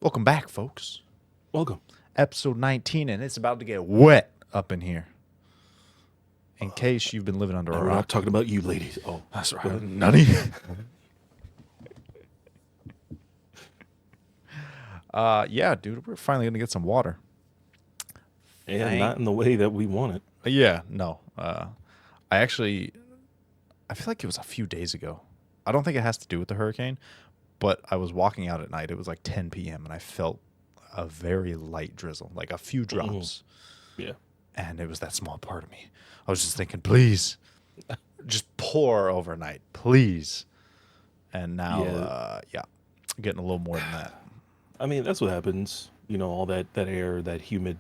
Welcome back, folks. Welcome. Episode 19, and it's about to get wet up in here. In case you've been living under a We're not rock. talking about you, ladies. Oh, That's go right. ahead. Nutty. Yeah, dude, we're finally going to get some water. And not in the way that we want it. Yeah, no. I feel like it was a few days ago. I don't think it has to do with the hurricane, but I was walking out at night. It was like 10 p.m., and I felt a very light drizzle, like a few drops. Yeah. And it was that small part of me. I was just thinking, please, just pour overnight, please. And now, getting a little more than that. I mean, that's what happens. You know, all that air, that humid,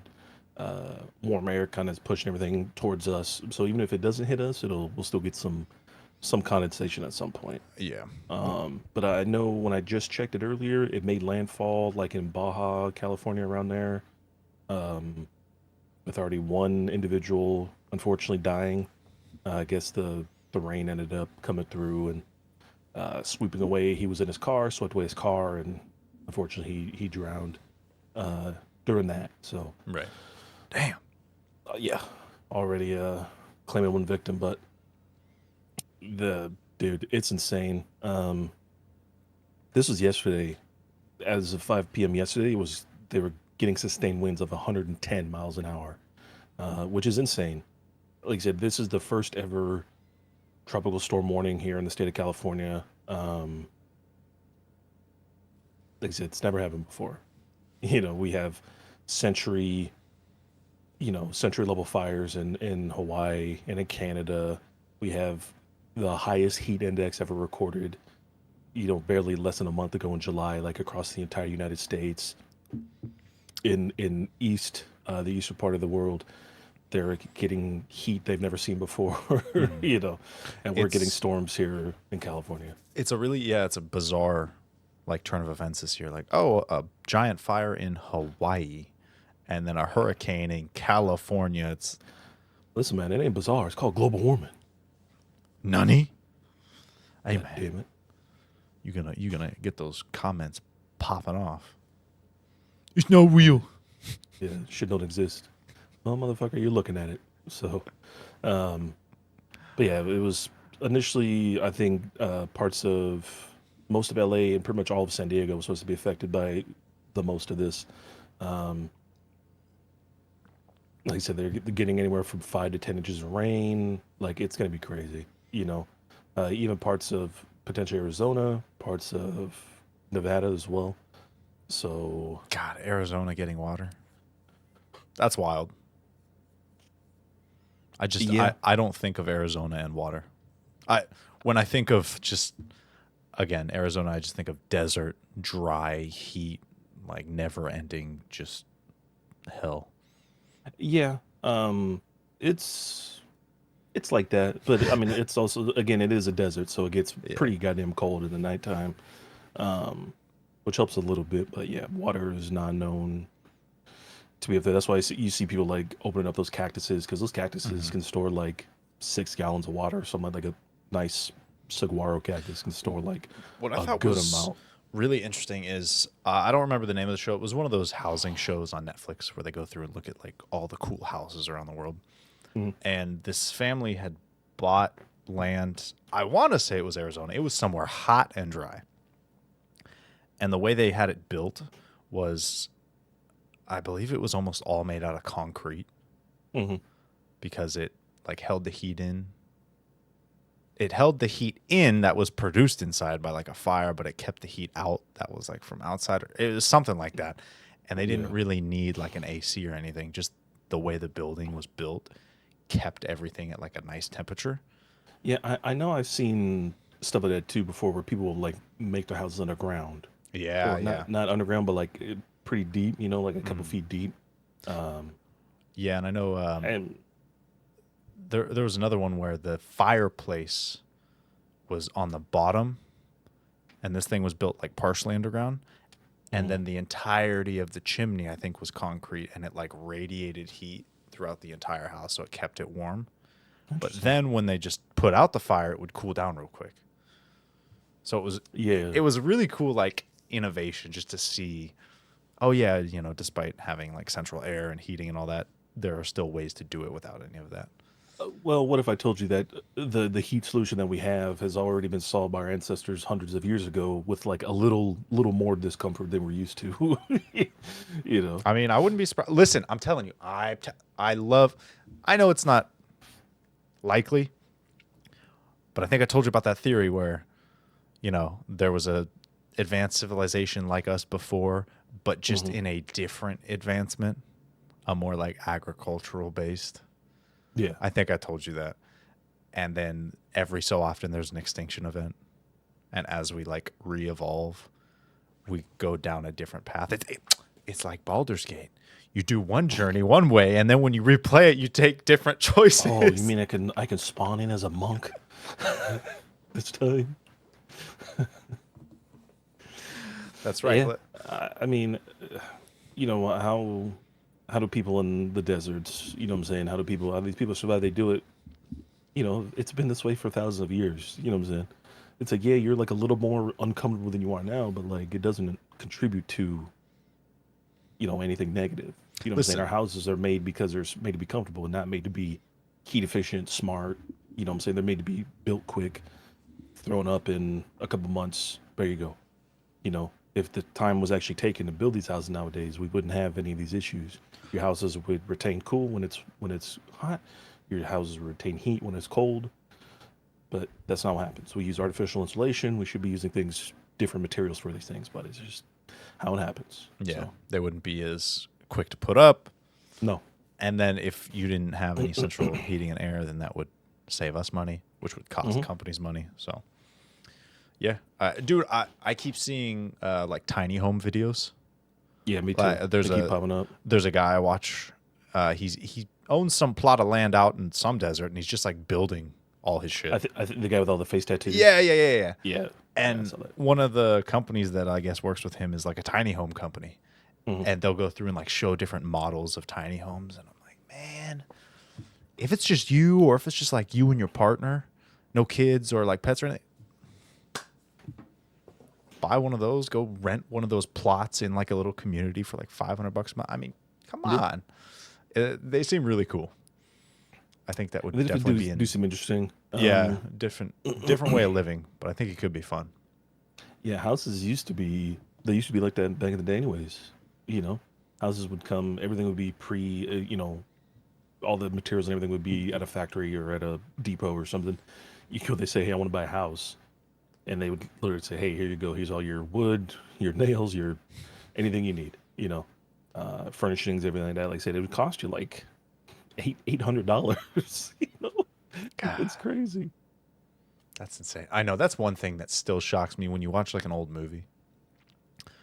warm air kind of pushing everything towards us. So even if it doesn't hit us, we'll still get some condensation at some point. Yeah. But I know when I just checked it earlier, it made landfall like in Baja, California, around there, with already one individual unfortunately dying. I guess the rain ended up coming through and sweeping away. He was in his car, swept away his car, and unfortunately he drowned during that. So Right. Damn. yeah, already claiming one victim, but the dude, it's insane. This was yesterday. As of 5 p.m. yesterday, they were getting sustained winds of 110 miles an hour, which is insane. Like I said, this is the first ever tropical storm warning here in the state of California. Like I said, it's never happened before. You know, we have century, century level fires in Hawaii and in Canada. We have the highest heat index ever recorded, barely less than a month ago in July, like across the entire United States. In the eastern part of the world, they're getting heat they've never seen before, and we're getting storms here in California. It's a bizarre like turn of events this year. Like, oh, a giant fire in Hawaii and then a hurricane in California. Listen, man, it ain't bizarre. It's called global warming. Nunny. Hey, God man. damn it. You gonna get those comments popping off. It's no real. Yeah, shit don't exist. Well, motherfucker, you're looking at it. So, but yeah, it was initially, I think, parts of most of LA and pretty much all of San Diego was supposed to be affected by the most of this. Like I said, they're getting anywhere from 5 to 10 inches of rain. Like, it's going to be crazy, even parts of potentially Arizona, parts of Nevada as well. So, God, Arizona getting water. That's wild. I don't think of Arizona and water. When I think of just again Arizona, I just think of desert, dry heat, like never ending, just hell. yeah, it's like that, but I mean, it's also, again, it is a desert, so it gets pretty goddamn cold in the nighttime, which helps a little bit. But yeah, water is not known to be up there. That's why you see people like opening up those cactuses, because those cactuses can store like 6 gallons of water. Something like a nice saguaro cactus can store like What I a thought good was amount. really interesting is I don't remember the name of the show. It was one of those housing shows on Netflix where they go through and look at like all the cool houses around the world. And this family had bought land. I want to say it was Arizona. It was somewhere hot and dry. And the way they had it built was, I believe it was almost all made out of concrete hmm because it like held the heat in. It held the heat in that was produced inside by like a fire, but it kept the heat out that was like from outside. It was something like that. And they didn't really need like an AC or anything. Just the way the building was built kept everything at like a nice temperature. Yeah, I know I've seen stuff like that too before, where people will like make their houses underground, Yeah, or yeah. not underground, but like pretty deep, like a couple feet deep. Yeah, and I know And there was another one where the fireplace was on the bottom, and this thing was built like partially underground, and then the entirety of the chimney I think was concrete, and it like radiated heat throughout the entire house, so it kept it warm. But then when they just put out the fire, it would cool down real quick. So yeah, it was really cool, like innovation, just to see oh yeah, you know, despite having like central air and heating and all that, there are still ways to do it without any of that. Well, what if I told you that the heat solution that we have has already been solved by our ancestors hundreds of years ago with like a little more discomfort than we're used to? You know. I mean, I wouldn't be surprised. Listen, I'm telling you, I love. I know it's not likely, but I think I told you about that theory where, you know, there was a advanced civilization like us before, but just Hmm. in a different advancement, a more like agricultural based. Yeah. I think I told you that. And then every so often there's an extinction event. And as we like re-evolve, we go down a different path. It's like Baldur's Gate. You do one journey one way, and then when you replay it, you take different Oh, you choices. mean I can spawn in as a monk this time? That's right. Yeah. I mean, you know how do people in the deserts, you know what I'm saying? How do these people survive? They do it, you know, it's been this way for thousands of years, you know what I'm saying? It's like, yeah, you're like a little more uncomfortable than you are now, but like it doesn't contribute to, you know, anything negative. You know what I'm saying? Our Listen, houses are made because they're made to be comfortable and not made to be heat efficient, smart. You know what I'm saying? They're made to be built quick, thrown up in a couple months. There you go. You know, if the time was actually taken to build these houses nowadays, we wouldn't have any of these issues. Your houses would retain cool when it's hot. Your houses would retain heat when it's cold. But that's not what happens. We use artificial insulation. We should be using things, different materials for these things, but it's just how it happens. yeah, So they wouldn't be as quick to put up. no. And then if you didn't have any central heating and air, then that would save us money, which would cost Hmm. companies money. So, yeah. Dude, I keep seeing like tiny home videos. Yeah, me too. There's They keep a popping up. there's a guy I watch. He owns some plot of land out in some desert, and he's just like building all his shit. I think the guy with all the face tattoos. Yeah. Yeah. Yeah, I And saw that. one of the companies that I guess works with him is like a tiny home company, Hmm. and they'll go through and like show different models of tiny homes, and I'm like, man, if it's just you, or if it's just like you and your partner, no kids or like pets or anything, buy one of those. Go rent one of those plots in like a little community for like $500 a month. I mean, come Yeah. on. They seem really cool. I think that would They definitely definitely be do in. some interesting. Yeah, different way of living, but I think it could be fun. Yeah, houses used to be. They used to be like that back in the day, anyways. You know, houses would come. Everything would be pre. You know, all the materials and everything would be at a factory or at a depot or something. You go. They say, "Hey, I want to buy a house," and they would literally say, "Hey, here you go. Here's all your wood, your nails, your anything you need. You know, furnishings, everything like that." Like I said, it would cost you like $800. You know, God, it's crazy. that's insane. I know that's one thing that still shocks me when you watch like an old movie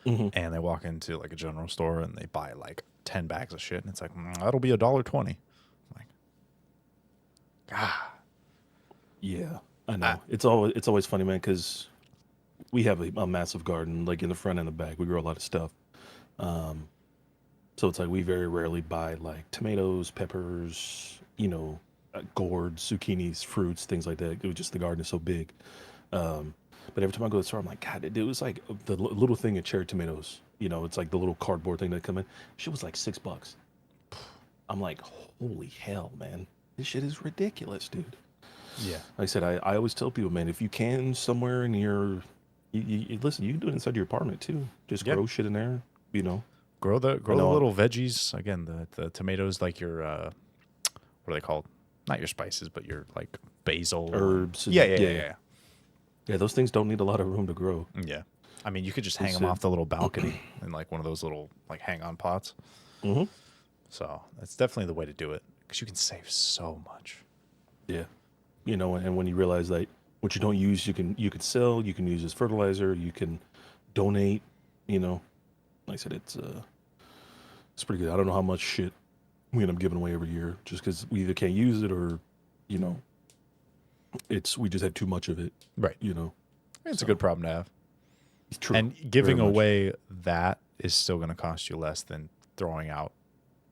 Hmm. and they walk into like a general store and they buy like 10 bags of shit and it's like that'll be $1.20. Like, God, Yeah, I I, know. It's always funny, man, because we have a massive garden, like in the front and the back. We grow a lot of stuff. Um, so it's like we very rarely buy like tomatoes, peppers, you know, gourds, zucchinis, fruits, things like that. It was just the garden is so big. Um, but every time I go to the store, I'm like, God, it was like the little thing of cherry tomatoes. You know, it's like the little cardboard thing that come in. Shit was like $6. I'm like, holy hell, man, this shit is ridiculous, dude. yeah. Like I said, I always tell people, man, if you can somewhere in your, listen, you can do it inside your apartment too. Just Yeah. grow shit in there, you know. I Grow the know little veggies again. The tomatoes, like your what are they called? Not your spices, but your like basil. herbs Yeah, and yeah, yeah, yeah, yeah, yeah. yeah. Those things don't need a lot of room to grow. Yeah. I mean, you could just They hang them said, off the little balcony in like one of those little like hang-on pots. mm-hmm. So that's definitely the way to do it because you can save so much. Yeah, you know, and when you realize that what you don't use, you can sell, you can use as fertilizer, you can donate. You know, like I said, it's pretty good. I don't know how much shit we end up giving away every year just because we either can't use it or, you know, we just have too much of it. Right. You know, It's a so good problem to have. it's true. And Very giving much. away that is still going to cost you less than throwing out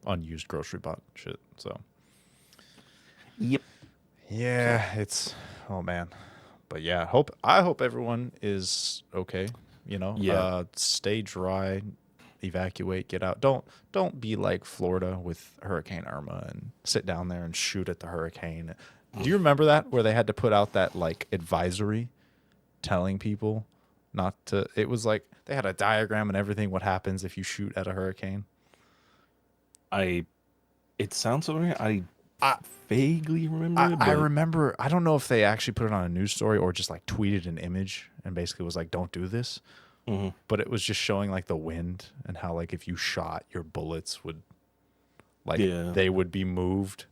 unused grocery bought shit. So, Yep. yeah, it's oh man. But yeah, I hope everyone is okay, you know. Yeah. Stay dry. evacuate, get out. Don't be like Florida with Hurricane Irma and sit down there and shoot at the hurricane. Do you remember that where they had to put out that like advisory telling people not to? It was like they had a diagram and everything. What happens if you shoot at a hurricane? It sounds familiar. I I, vaguely remember I, it, I but remember. I don't know if they actually put it on a news story or just like tweeted an image and basically was like, "Don't do this." mhm. But it was just showing like the wind and how like if you shot, your bullets would like Yeah. they would be moved.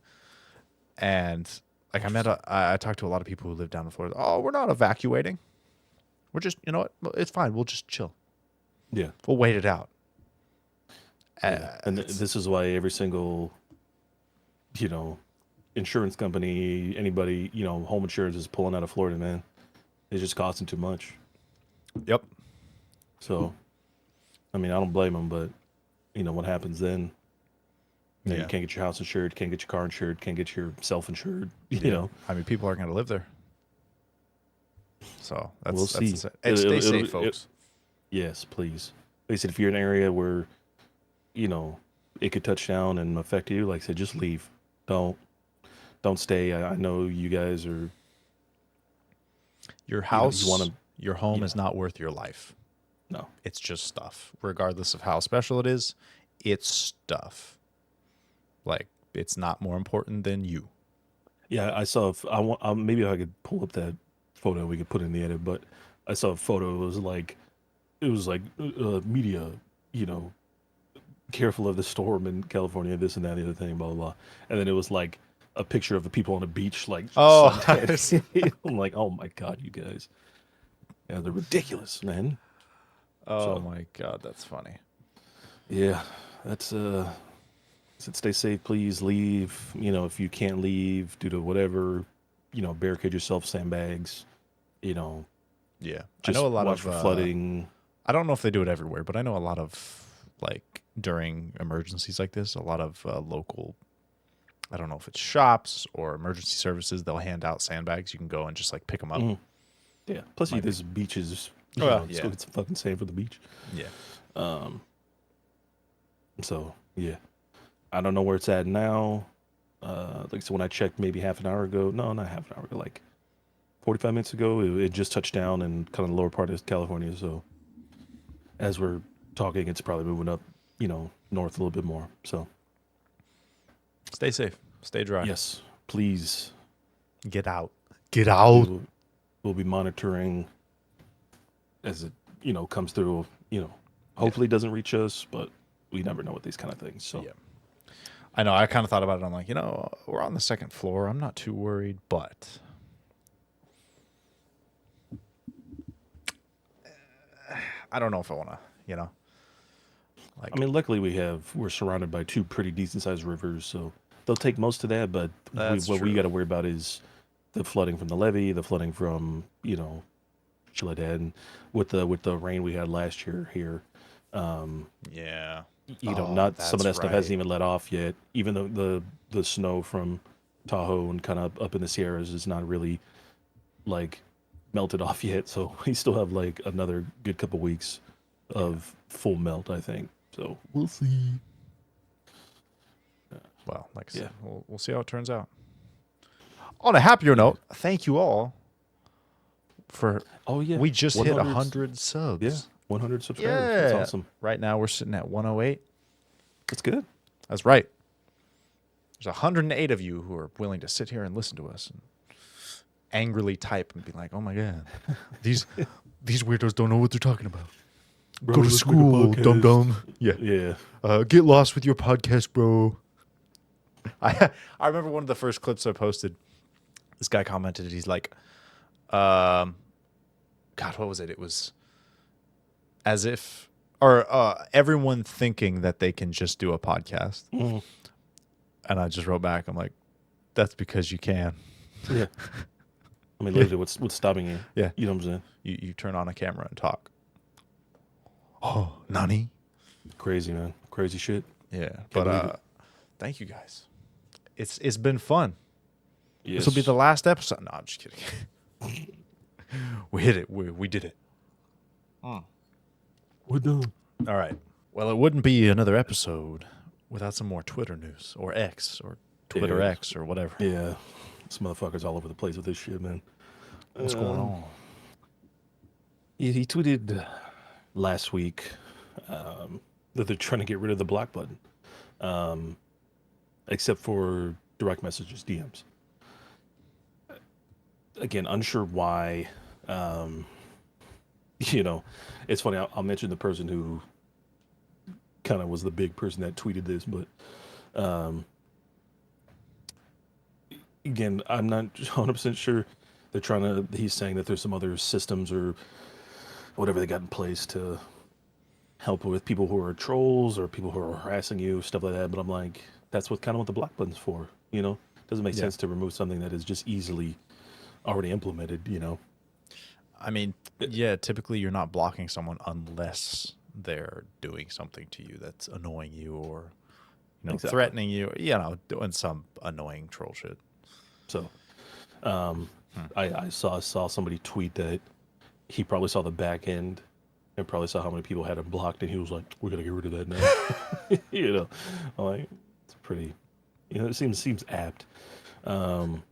And like I talked to a lot of people who live down in Florida. Oh, we're not evacuating. We're just, you know what? It's fine. We'll just chill. Yeah. We'll wait it out. Yeah. And this is why every single, you know, insurance company, anybody, you know, home insurance is pulling out of Florida, man. It's just costing too much. Yep. So, I mean, I don't blame them, but you know what happens then? You know, Yeah. you can't get your house insured, can't get your car insured, can't get your self-insured. You Yeah. know, I mean, people aren't going to live there. So that's we'll that's see. insane. And stay safe, folks. Yes, please. They said if you're in an area where, you know, it could touch down and affect you, like I said, just leave. Don't stay. I know you guys are. Your You house, want to. your home Yeah. is not worth your life. No. It's just stuff. Regardless of how special it is, it's stuff. Like, it's not more important than you. Yeah, I saw. I want. Maybe if I could pull up that photo, we could put it in the edit. But I saw a photo. It was like media. You know, careful of the storm in California. This and that, the other thing, blah blah blah. And then it was like a picture of the people on a beach, like Oh, suntan. I'm like, oh my god, you guys. Yeah, they're ridiculous, man. Oh So my God, that's funny. yeah, that's said stay safe, please leave. You know, if you can't leave due to whatever, you know, barricade yourself, sandbags. You know, Yeah. I just know a lot watch of for flooding. I don't know if they do it everywhere, but I know a lot of like during emergencies like this, a lot of local, I don't know if it's shops or emergency services, they'll hand out sandbags. You can go and just like pick them up. Mhm. Yeah. Plus, Might be. there's beaches. You Oh, know, yeah. still get some fucking sand for the beach. Yeah. Um. So yeah, I don't know where it's at now. Like so when I checked maybe half an hour ago. No, not half an hour ago. Like 45 minutes ago, it just touched down in kind of the lower part of California. So as we're talking, it's probably moving up, you know, north a little bit more. So Stay safe. Stay dry. yes, please. Get out. Get We out. we'll be monitoring as it, you know, comes through. You know, hopefully it doesn't reach us, but we never know with these kind of things. So Yeah. I know. I kind of thought about it. I'm like, you know, we're on the second floor. I'm not too worried, but I don't know if I want to, you know, like, I mean, luckily we're surrounded by two pretty decent sized rivers, so they'll take most of that. But That's what we true. got to worry about is the flooding from the levee, the flooding from, you know, shit like that, and with the rain we had last year here. yeah. You know, Oh, not some of that that's stuff hasn't right. even let off yet. Even though the snow from Tahoe and kind of up in the Sierras is not really like melted off yet, so we still have like another good couple weeks of full melt, I think. So we'll see. Well, like I Yeah. said, we'll see how it turns out. On a happier note, thank you all for. Oh yeah, We just hit 100 100 subs. Yeah, 100 subscribers. That's Yeah. awesome. Right now we're sitting at 108. That's good. That's right. There's 108 of you who are willing to sit here and listen to us and angrily type and be like, "Oh my god, these weirdos don't know what they're talking about. Bro, Go to let's make a school, podcast." dum dum." Yeah. Yeah. Get lost with your podcast, bro. I remember one of the first clips I posted. This guy commented. He's like, God, what was it? It was as if, or everyone thinking that they can just do a podcast. Mhm. And I just wrote back. I'm like, that's because you can. Yeah. I mean, literally, what's stopping you? Yeah. You know what I'm saying? You turn on a camera and talk. Oh, nani? Crazy, man. Crazy shit. Yeah. believe But it. thank you guys. It's been fun. Yes. This will be the last episode. No, I'm just kidding. We hit it. We did it. We're done. All right. Well, it wouldn't be another episode without some more Twitter news or X or Twitter Yeah, X or whatever. yeah. This motherfucker's all over the place with this shit, man. What's going Um, on? he tweeted last week that they're trying to get rid of the block button, um, except for direct messages, DMs. Again, unsure why. Um, you know, it's funny. I'll mention the person who kind of was the big person that tweeted this, but um, again, I'm not 100% sure. They're trying to. He's saying that there's some other systems or whatever they got in place to help with people who are trolls or people who are harassing you, stuff like that. But I'm like, that's what kind of what the block button's for. Doesn't make Yeah. sense to remove something that is just easily already implemented. I mean, yeah, typically you're not blocking someone unless they're doing something to you that's annoying you or, Exactly. threatening you, doing some annoying troll shit. So, I saw somebody tweet that he probably saw the back end and probably saw how many people had him blocked, and he was like, "We're gonna get rid of that now." I'm like, it's pretty. It seems apt. Um,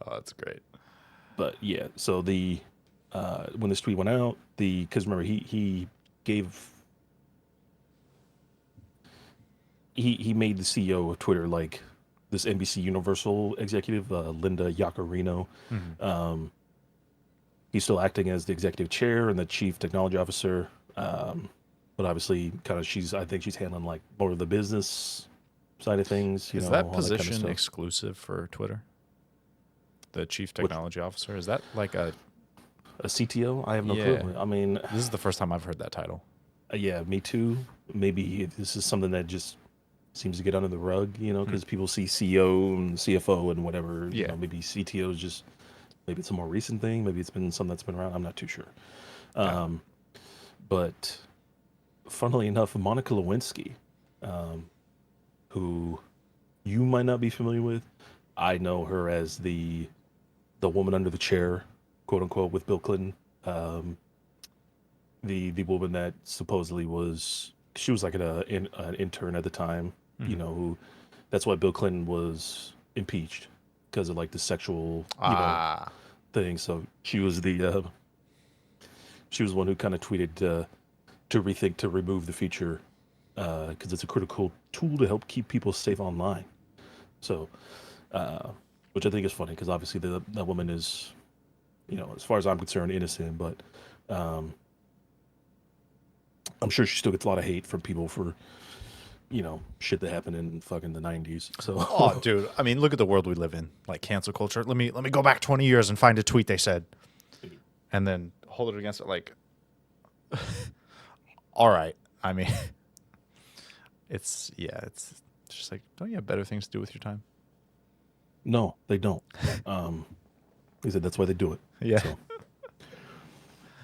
Oh, that's great. but yeah, so the when this tweet went out, because remember he gave he made the CEO of Twitter like this NBC Universal executive, Linda Yaccarino. He's still acting as the executive chair and the chief technology officer, but obviously, kind of I think she's handling like more of the business side of things. Is All that that kind of position stuff. exclusive for Twitter? The chief Which- technology officer? Is that like a... A CTO? I have no Yeah. clue. I mean, This is the first time I've heard that title. yeah, me too. Maybe this is something that just seems to get under the rug, because people see CEO and CFO and whatever. Yeah. Maybe CTO is just maybe it's a more recent thing. Maybe it's been something that's been around. I'm not too sure. Yeah. But funnily enough, Monica Lewinsky, who you might not be familiar with, I know her as the woman under the chair, quote unquote, with Bill Clinton. The woman that supposedly she was like an intern at the time, who that's why Bill Clinton was impeached because of like the sexual thing. So she was the one who kind of tweeted to rethink to remove the feature because it's a critical tool to help keep people safe online. So, which I think is funny because obviously that woman is, as far as I'm concerned, innocent, but I'm sure she still gets a lot of hate from people for, shit that happened in fucking the 90s. So, Oh, dude. I mean, look at the world we live in. Like cancel culture. Let me go back 20 years and find a tweet they said, and then hold it against it. Like, all right. I mean, it's just like, don't you have better things to do with your time? no, they don't. He said that's why they do it. Yeah. So,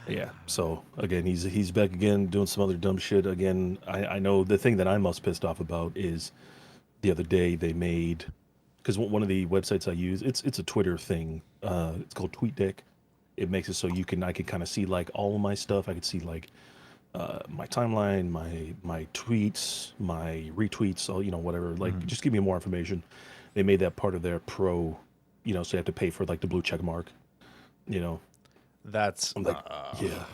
yeah. So again, he's back again doing some other dumb shit. Again, I know the thing that I'm most pissed off about is the other day they made, because one of the websites I use, it's a Twitter thing. It's called TweetDeck. It makes it so I can kind of see like all of my stuff. I could see like my timeline, my tweets, my retweets, all whatever. Like just give me more information. They made that part of their pro, so you have to pay for like the blue check mark. That's I'm like, yeah,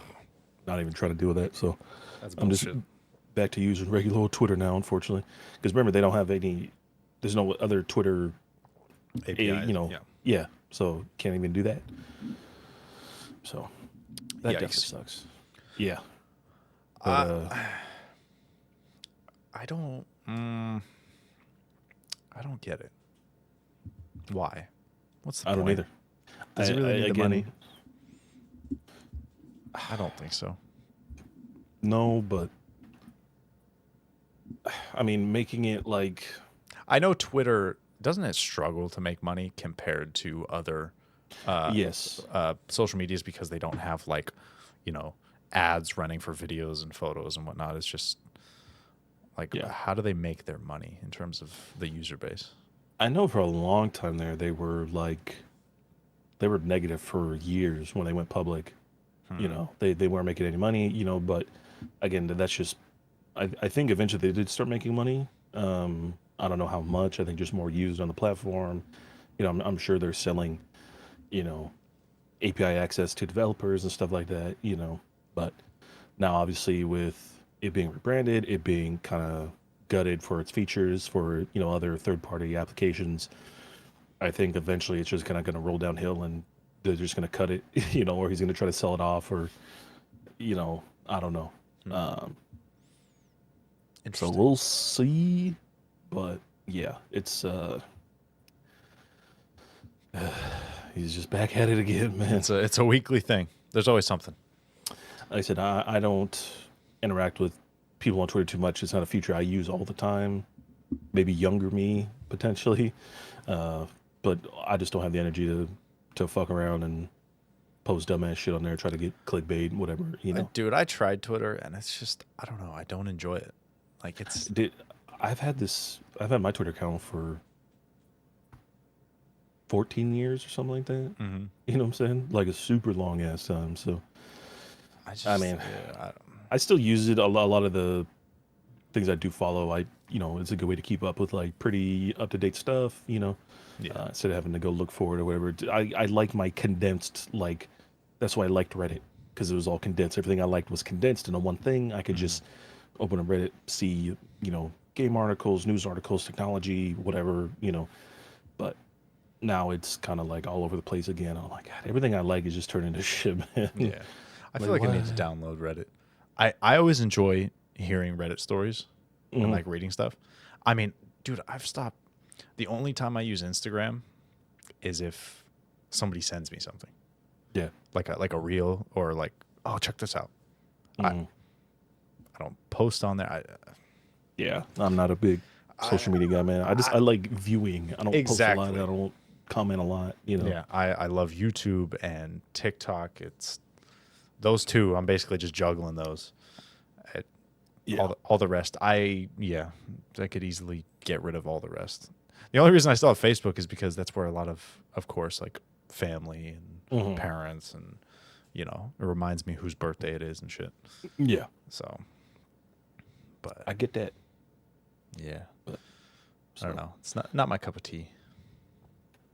not even trying to deal with that. So that's I'm just bullshit. back to using regular old Twitter now, unfortunately. Because remember, they don't have there's no other Twitter, API. yeah. So can't even do that. So that Yikes. definitely sucks. Yeah. But, I don't get it. Why? What's the I point? don't either. Does he really need the again, money? I don't think so. No, but I mean, making it like I know Twitter doesn't it struggle to make money compared to other yes, social medias because they don't have like, ads running for videos and photos and whatnot. It's just like, Yeah. how do they make their money in terms of the user base? I know for a long time there they were negative for years when they went public. They weren't making any money, but again, that's just I think eventually they did start making money. I don't know how much. I think just more used on the platform. I'm sure they're selling, you know, API access to developers and stuff like that. But now obviously with it being rebranded, it being kind of gutted for its features for other third-party applications, I think eventually it's just kind of going to roll downhill and they're just going to cut it, or he's going to try to sell it off, or I don't know. So Interesting. we'll see, but yeah, it's he's just back at it again, man. It's a weekly thing. There's always something. Like I said, I don't interact with people on Twitter too much. It's not a feature I use all the time. Maybe younger me potentially, but I just don't have the energy to fuck around and post dumbass shit on there, try to get clickbait, whatever. Dude, I tried Twitter and it's just I don't know. I don't enjoy it. Like it's Did I've had my Twitter account for 14 years or something like that. You know what I'm saying? Like a super long ass time. So I mean, yeah, I still use it. A lot of the things I do follow, it's a good way to keep up with like pretty up to date stuff. yeah. Instead of having to go look for it or whatever. I like my condensed, like, that's why I liked Reddit, because it was all condensed. Everything I liked was condensed into one thing. I could just open a Reddit, see, game articles, news articles, technology, whatever. But now it's kind of like all over the place again. I'm like, God, everything I like is just turning into shit, man. Yeah. I feel Like, like I what? need to download Reddit. I always enjoy hearing Reddit stories and like reading stuff. I mean, dude, I've stopped. The only time I use Instagram is if somebody sends me something. Yeah. Like a reel or like, oh, check this out. Mhm. I don't post on there. Yeah. I'm not a big social media guy, man. I like viewing. I don't post a lot. Exactly. I don't comment a lot. Yeah, I love YouTube and TikTok. It's those two. I'm basically just juggling those. It, Yeah. all the rest, I could easily get rid of all the rest. The only reason I still have Facebook is because that's where a lot of course, like family and Mhm. parents and it reminds me whose birthday it is and shit. Yeah. So, but I get that. yeah, But, I don't so, know. It's not my cup of tea.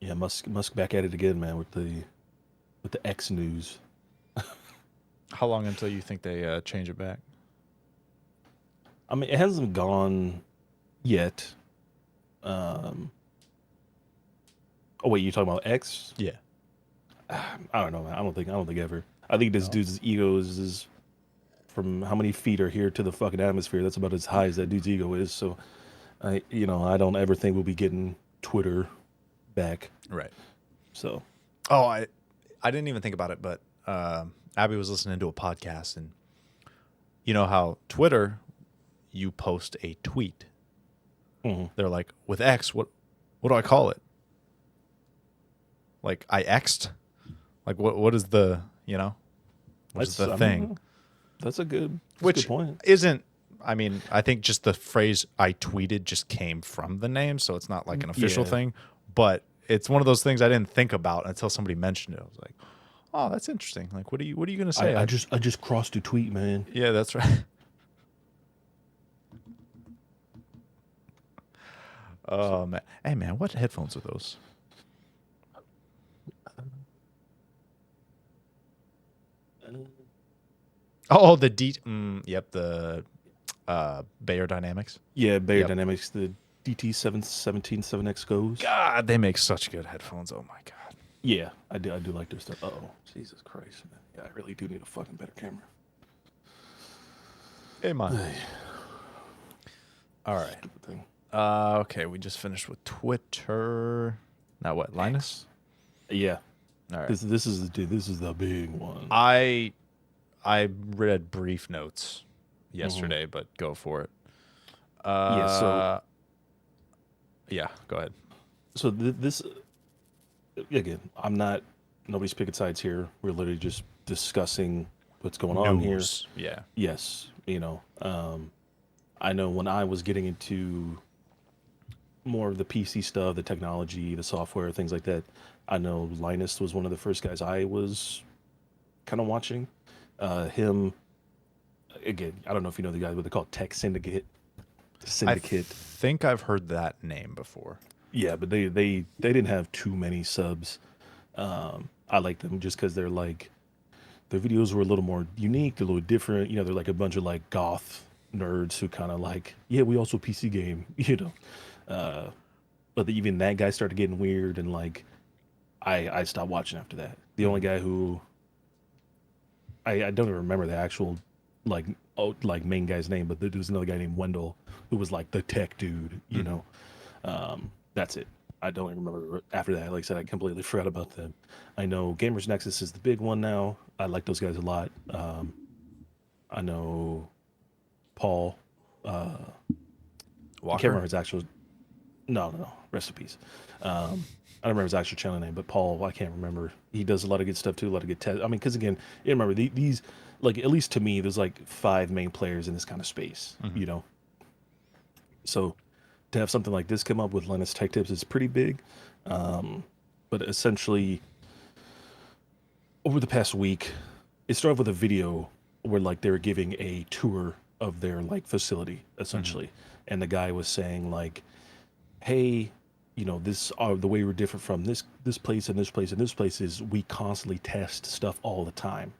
yeah, Musk back at it again, man, with the X news. How long until you think they change it back? I mean, it hasn't gone yet. Oh wait, you talking about X? Yeah. I don't know, man. I don't think ever. I think this No. dude's ego is from how many feet are here to the fucking atmosphere. That's about as high as that dude's ego is. So I don't ever think we'll be getting Twitter back. Right. So Oh, I didn't even think about it, but Abby was listening to a podcast, and you know how Twitter, you post a tweet. mhm. They're like, with X, what do I call it? Like I X'd? Like what is the what is the I thing? mean, that's a good Which point. isn't. I mean, I think just the phrase "I tweeted" just came from the name, so it's not like an official Yeah. thing. But it's one of those things I didn't think about until somebody mentioned it. I was like, "Oh, that's interesting." Like, what are you gonna say? I just crossed a tweet, man. Yeah, that's right. Oh man, hey man, what headphones are those? Oh, the yep, the Bayer Dynamics. Yeah, Bayer Yep. Dynamics, the DT717 goes. God, they make such good headphones. Oh my god. Yeah, I do like their stuff. Oh, Jesus Christ, man. Yeah, I really do need a fucking better camera. Hey man. All right. Stupid thing. Okay, we just finished with Twitter. Now what, Linus? Yeah, All right. this is the big one. I read brief notes yesterday, but go for it. Yeah, so Yeah, go ahead. this again, nobody's picking sides here. We're literally just discussing what's going on here. News. Yeah. Yes, I know when I was getting into more of the PC stuff, the technology, the software, things like that, I know Linus was one of the first guys I was kind of watching. Him, again, I don't know if you know the guys, what they call Tech Syndicate. I Syndicate. think I've heard that name before. Yeah, but they didn't have too many subs. I like them just because they're like their videos were a little more unique, a little different. You know, they're like a bunch of like goth nerds who kind of like, yeah, we also PC game, you know. Uh, but even that guy started getting weird, and like I stopped watching after that. The only Hmm. guy who I don't even remember the actual like like main guy's name, but there was another guy named Wendell who was like the tech dude, you Hmm. know. That's it. I don't even remember after that. Like I said, I completely forgot about them. I know Gamers Nexus is the big one now. I like those guys a lot. I know Paul. I can't Walker. remember his actual. No, no, no. Rest in peace. I don't remember his actual channel name, but Paul. I can't remember. He does a lot of good stuff too. A lot of good test. I mean, because again, you remember these like at least to me, there's like five main players in this kind of space. Hmm. You know, so to have something like this come up with Linus Tech Tips is pretty big. But essentially, over the past week, it started with a video where like they were giving a tour of their like facility Hmm. essentially, and the guy was saying like, "Hey, you know, this the way we're different from this place and this place and this place is we constantly test stuff all the time.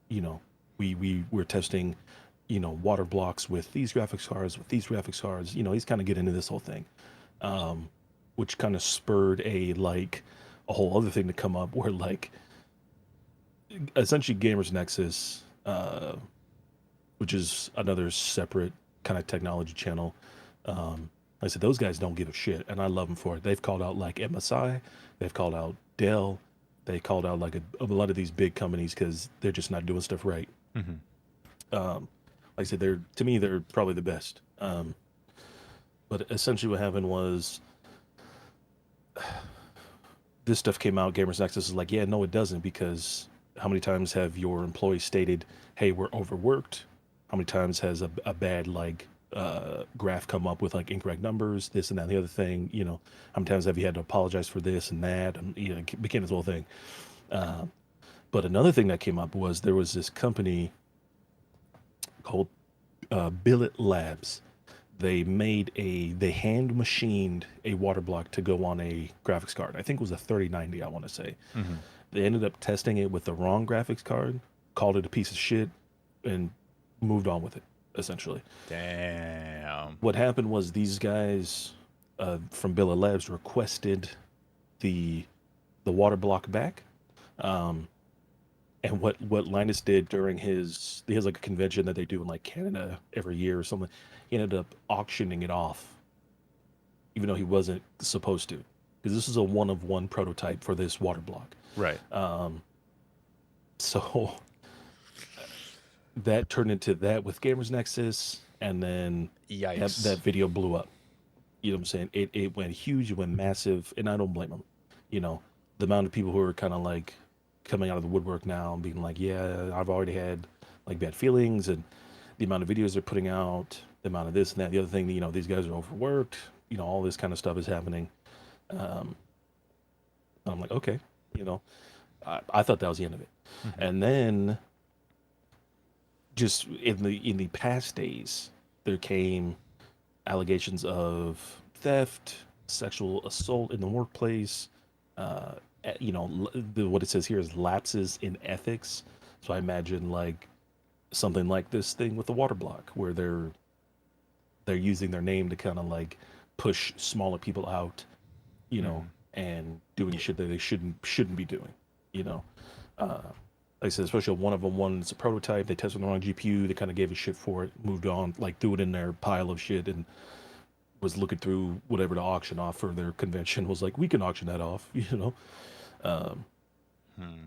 You know, we're testing, you know, water blocks with these graphics cards, with these graphics cards. You know, he's kind of getting into this whole thing, which kind of spurred a whole other thing to come up where like essentially Gamers Nexus, which is another separate kind of technology channel. Like I said, those guys don't give a shit, and I love them for it. They've called out like MSI, they've called out Dell, they called out like a lot of these big companies because they're just not doing stuff right. Hmm. Like I said, they're to me they're probably the best. But essentially, what happened was this stuff came out. Gamers Nexus is like, yeah, no, it doesn't, because how many times have your employees stated, "Hey, we're overworked"? How many times has a bad like graph come up with like incorrect numbers, this and that, and the other thing? You know, how many times have you had to apologize for this and that? And you know, it became this whole thing. But another thing that came up was there was this company called Billet Labs. They hand machined a water block to go on a graphics card. I think it was a 3090, I want to say. Hmm. They ended up testing it with the wrong graphics card, called it a piece of shit, and moved on with it, essentially. Damn. What happened was these guys from Billet Labs requested the the water block back. And what Linus did during he has like a convention that they do in like Canada every year or something. He ended up auctioning it off, even though he wasn't supposed to, because this is a one of one prototype for this water block. Right. So that turned into that with Gamers Nexus, and then that Yikes. video blew up. You know what I'm saying? It went huge, it went massive, and I don't blame them. You know, the amount of people who are kind of like coming out of the woodwork now and being like, yeah, I've already had like bad feelings, and the amount of videos they're putting out, the amount of this and that, the other thing, you know, these guys are overworked, you know, all this kind of stuff is happening. And I'm like, okay, you know, I thought that was the end of it. Hmm. And then just in the past days, there came allegations of theft, sexual assault in the workplace. You know, what it says here is lapses in ethics. So I imagine like something like this thing with the water block, where they're using their name to kind of like push smaller people out, you know, Hmm. and doing shit that they shouldn't be doing, you know. Like I said, especially one of them, one's a prototype. They tested the wrong GPU. They kind of gave a shit for it, moved on, like threw it in their pile of shit, and was looking through whatever to auction off for their convention. Was like, we can auction that off, you know. Hmm.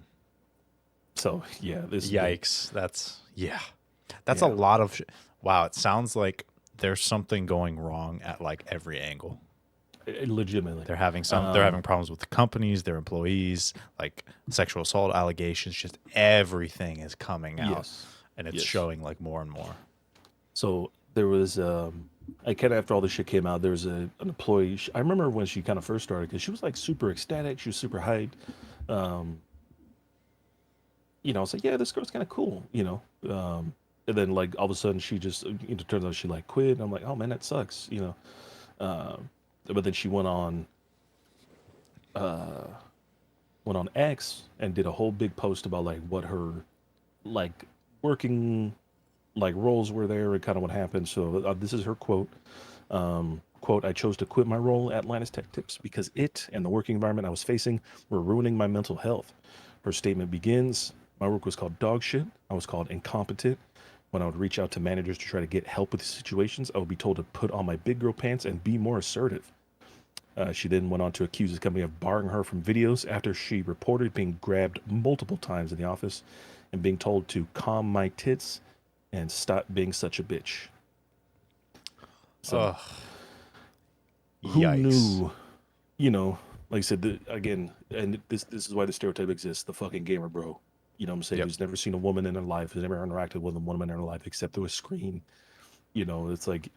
So yeah, this has been Yikes. Yeah. That's a yeah, lot of wow, it sounds like there's something going wrong at like every angle. legitimately. They're having problems with the companies, their employees, like sexual assault allegations, just everything is coming out Yes, and it's yes. showing like more and more. So there was, I kind of after all this shit came out, there was an employee. I remember when she kind of first started because she was like super ecstatic. She was super hyped. You know, I was like, yeah, this girl's kind of cool, you know. and then like all of a sudden she just turns out she like quit. And I'm like, oh man, that sucks, but then she went on X and did a whole big post about like what her like working like roles were there and kind of what happened. So this is her quote. Quote, I chose to quit my role at Linus Tech Tips because it and the working environment I was facing were ruining my mental health. Her statement begins, my work was called dog shit. I was called incompetent. When I would reach out to managers to try to get help with situations, I would be told to put on my big girl pants and be more assertive. She then went on to accuse the company of barring her from videos after she reported being grabbed multiple times in the office and being told to calm my tits and stop being such a bitch. So, Ugh. who Yikes. knew, like I said, again, and this is why the stereotype exists, the fucking gamer bro. You know what I'm saying? Yep. Who's never seen a woman in their life, who's never interacted with a woman in their life except through a screen. It's like,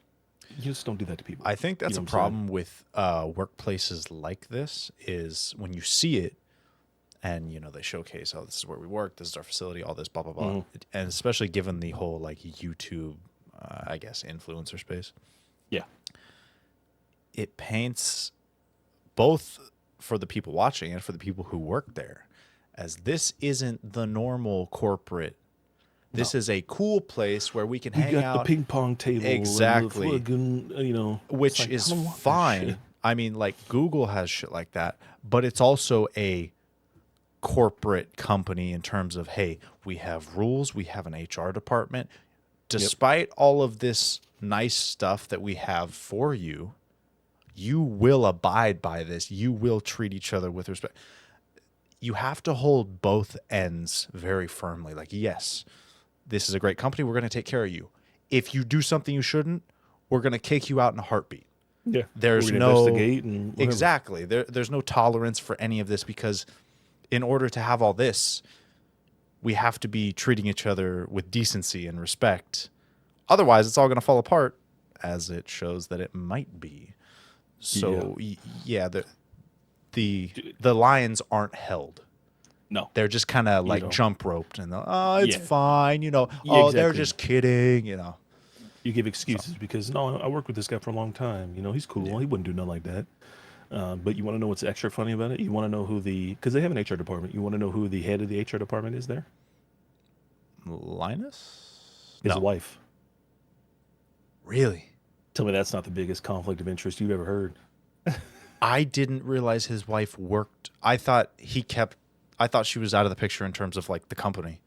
you just don't do that to people. I think You that's know a what I'm saying? problem with workplaces like this is when you see it and, they showcase, oh, this is where we work, this is our facility, all this, blah, blah, blah. Mhm. And especially given the whole, like, YouTube, I guess, influencer space, Yeah. it paints both for the people watching and for the people who work there as this isn't the normal corporate. No. This is a cool place where we can We hang got the out. ping pong table Exactly. and the fucking, it's Which like, is I don't want this shit. fine. I mean, like Google has shit like that, but it's also a corporate company in terms of, hey, we have rules, we have an HR department. Yep. Despite all of this nice stuff that we have for you, you will abide by this. You will treat each other with respect. You have to hold both ends very firmly. Like, yes, this is a great company. We're going to take care of you. If you do something you shouldn't, we're going to kick you out in a heartbeat. Yeah. There's We're gonna no investigate and whatever. exactly. There's no tolerance for any of this because in order to have all this, we have to be treating each other with decency and respect. Otherwise, it's all going to fall apart, as it shows that it might be. So yeah, the lines aren't held. No. They're just kind of like know. jump roped and oh, it's Yeah. fine, Yeah, oh, they're exactly. just kidding, You give excuses because no, I worked with this guy for a long time. He's cool. Yeah. He wouldn't do nothing like that. But you want to know what's extra funny about it? You want to know because they have an HR department. You want to know who the head of the HR department is there? Linus? His No. wife. Really? Tell me that's not the biggest conflict of interest you've ever heard. I didn't realize his wife worked. I thought she was out of the picture in terms of like the company.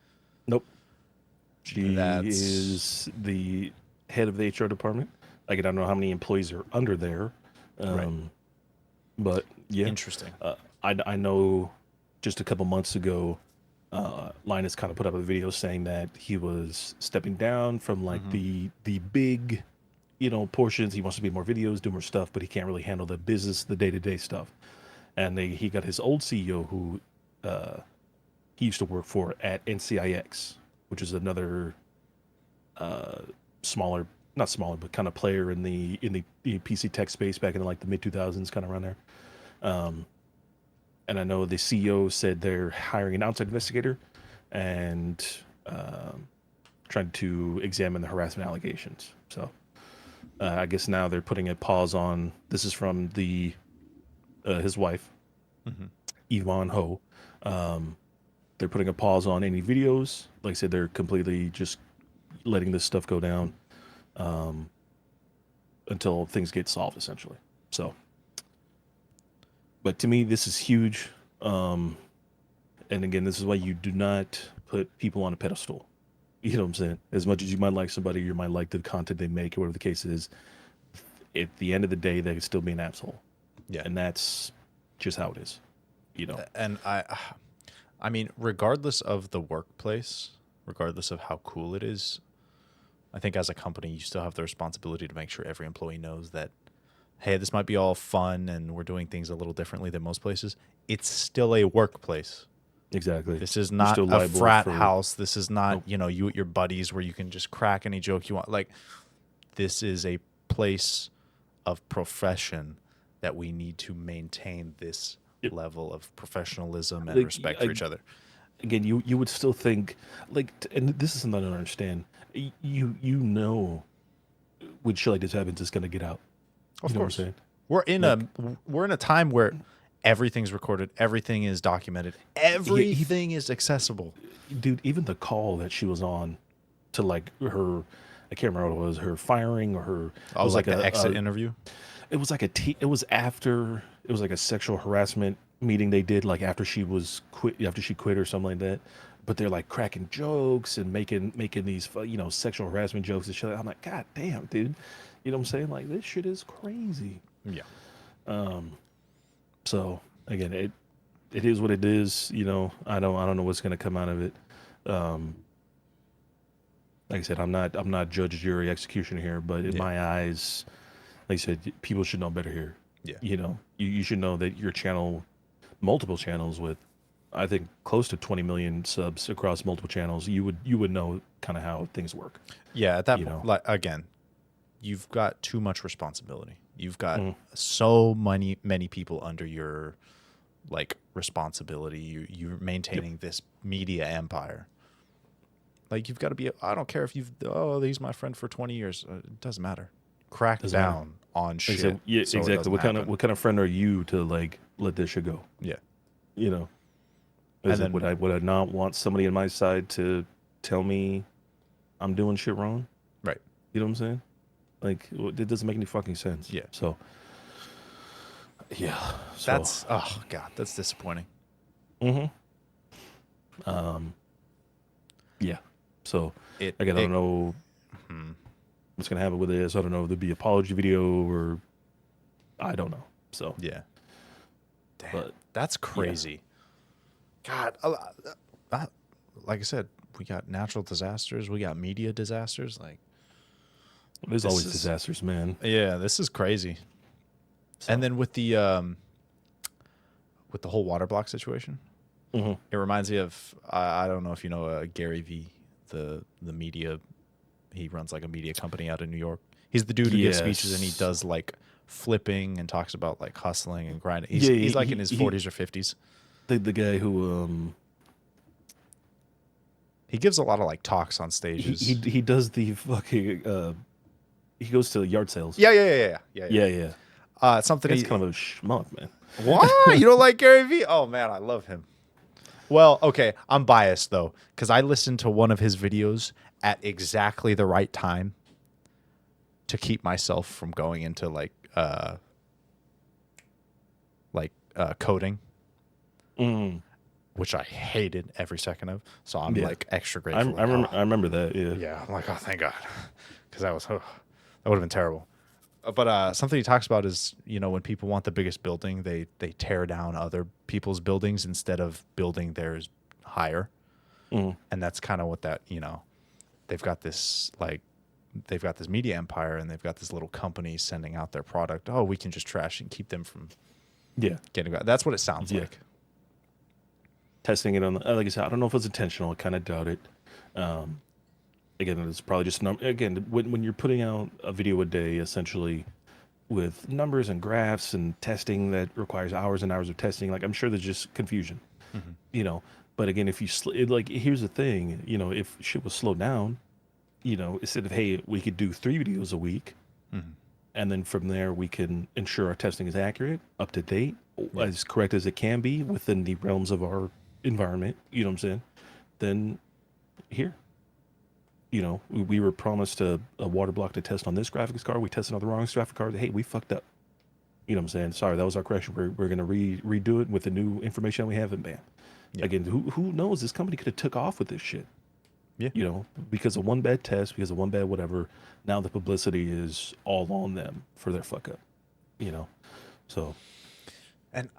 Nope. She That's- is the head of the HR department. Like, I don't know how many employees are under there. Right. But yeah. Interesting. I know just a couple months ago, Linus kind of put up a video saying that he was stepping down from like the big, portions. He wants to be more videos, do more stuff, but he can't really handle the business, the day-to-day stuff. And he got his old CEO who he used to work for at NCIX, which is another smaller, not smaller, but kind of player in the PC tech space back in like the mid 2000s, kind of around there. And I know the CEO said they're hiring an outside investigator and trying to examine the harassment allegations. So I guess now they're putting a pause on. This is from his wife, Yvonne Ho. They're putting a pause on any videos. Like I said, they're completely just letting this stuff go down until things get solved, essentially. So, but to me, this is huge. And again, this is why you do not put people on a pedestal. You know what I'm saying? As much as you might like somebody, you might like the content they make, or whatever the case is, at the end of the day, they could still be an asshole. Yeah. And that's just how it is. And I mean, regardless of the workplace, regardless of how cool it is, I think as a company, you still have the responsibility to make sure every employee knows that, hey, this might be all fun and we're doing things a little differently than most places. It's still a workplace. Exactly. This is not a frat house. This is not, you with your buddies where you can just crack any joke you want. Like, this is a place of profession that we need to maintain this level of professionalism and respect for each other. Again, you would still think, like, and this is something I don't understand. you know when shit like this happens, it's gonna get out. Of You know what I'm course. saying? We're in Like, a time where everything's recorded, everything is documented, everything is accessible. dude, even the call that she was on to like her, I can't remember what it was, her firing or her, it Oh, was like like the exit a interview. it was like it was after, it was like a sexual harassment meeting they did, like after she was quit, after she quit or something like that. But they're like cracking jokes and making these sexual harassment jokes and shit. I'm like, God damn, dude. You know what I'm saying? Like, this shit is crazy. Yeah. So again, it is what it is. I don't know what's gonna come out of it. Like I said, I'm not judge, jury, executioner here, but in Yeah. my eyes, like I said, people should know better here. Yeah. You should know that your channel, multiple channels with, I think close to 20 million subs across multiple channels, you would know kind of how things work. Yeah. At that You point, know, like again, you've got too much responsibility. You've got Mhm. so many people under your like responsibility. You're maintaining this media empire. Like you've got to be. I don't care if he's my friend for 20 years. It doesn't matter. Crack Doesn't matter. down on Like I shit. said, yeah, So it exactly. doesn't What kind of happen. what kind of friend are you to like let this shit go? Yeah. You know, And is it then would I not want somebody on my side to tell me I'm doing shit wrong? right. You know what I'm saying? Like, it doesn't make any fucking sense. Yeah. So, yeah. So, That's oh god, that's disappointing. hmm yeah. So, It again, I it don't know what's gonna happen with this. I don't know if there'll be apology video or I don't know. So, yeah. Damn, but that's crazy. God, like I said, we got natural disasters, we got media disasters. Like, there's this always is disasters, man. yeah, this is crazy. So, And then with the whole water block situation, mhm. it reminds me of I don't know if you know Gary V, the media. He runs like a media company out in New York. He's the dude who gives speeches and he Yes. does like flipping and talks about like hustling and grinding. Yeah, He's like in his 40s or 50s. the guy who He gives a lot of like talks on he stages. he does the fucking he goes to yard sales. Yeah. Yeah. Something That's he kind of a schmuck, man. what? You don't like Gary V? Oh man, I love him. Well, okay, I'm biased though because I listened to one of his videos at exactly the right time to keep myself from going into coding, Mm. which I hated every second of. So I'm Yeah. like extra I, grateful. I remember. Like, I remember that. Yeah. yeah, I'm like, oh, thank God, because that would have been terrible. But something he talks about is when people want the biggest building, they tear down other people's buildings instead of building theirs higher, Mm. and that's kind of what that they've got this media empire and they've got this little company sending out their product. Oh, we can just trash and keep them from Yeah. getting back. That's what it sounds Yeah. like. Testing it on, like I said, I don't know if it's intentional. I kind of doubt it. Again, it's probably just again when you're putting out a video a day, essentially with numbers and graphs and testing that requires hours and hours of testing. Like I'm sure there's just confusion, you know. But again, if you like, here's the thing, if shit was slowed down, instead of hey, we could do 3 videos a week, and then from there we can ensure our testing is accurate, up to date, as correct as it can be within the realms of our environment. You know what I'm saying? Then here, we were promised a water block to test on this graphics card. We tested on the wrong graphics card. Hey, we fucked up. You know what I'm saying? Sorry, that was our correction. We're gonna redo it with the new information we have, and bam. Yeah. Again, who knows? This company could have took off with this shit. Yeah. Because of one bad test, because of one bad whatever. Now the publicity is all on them for their fuck up. So. And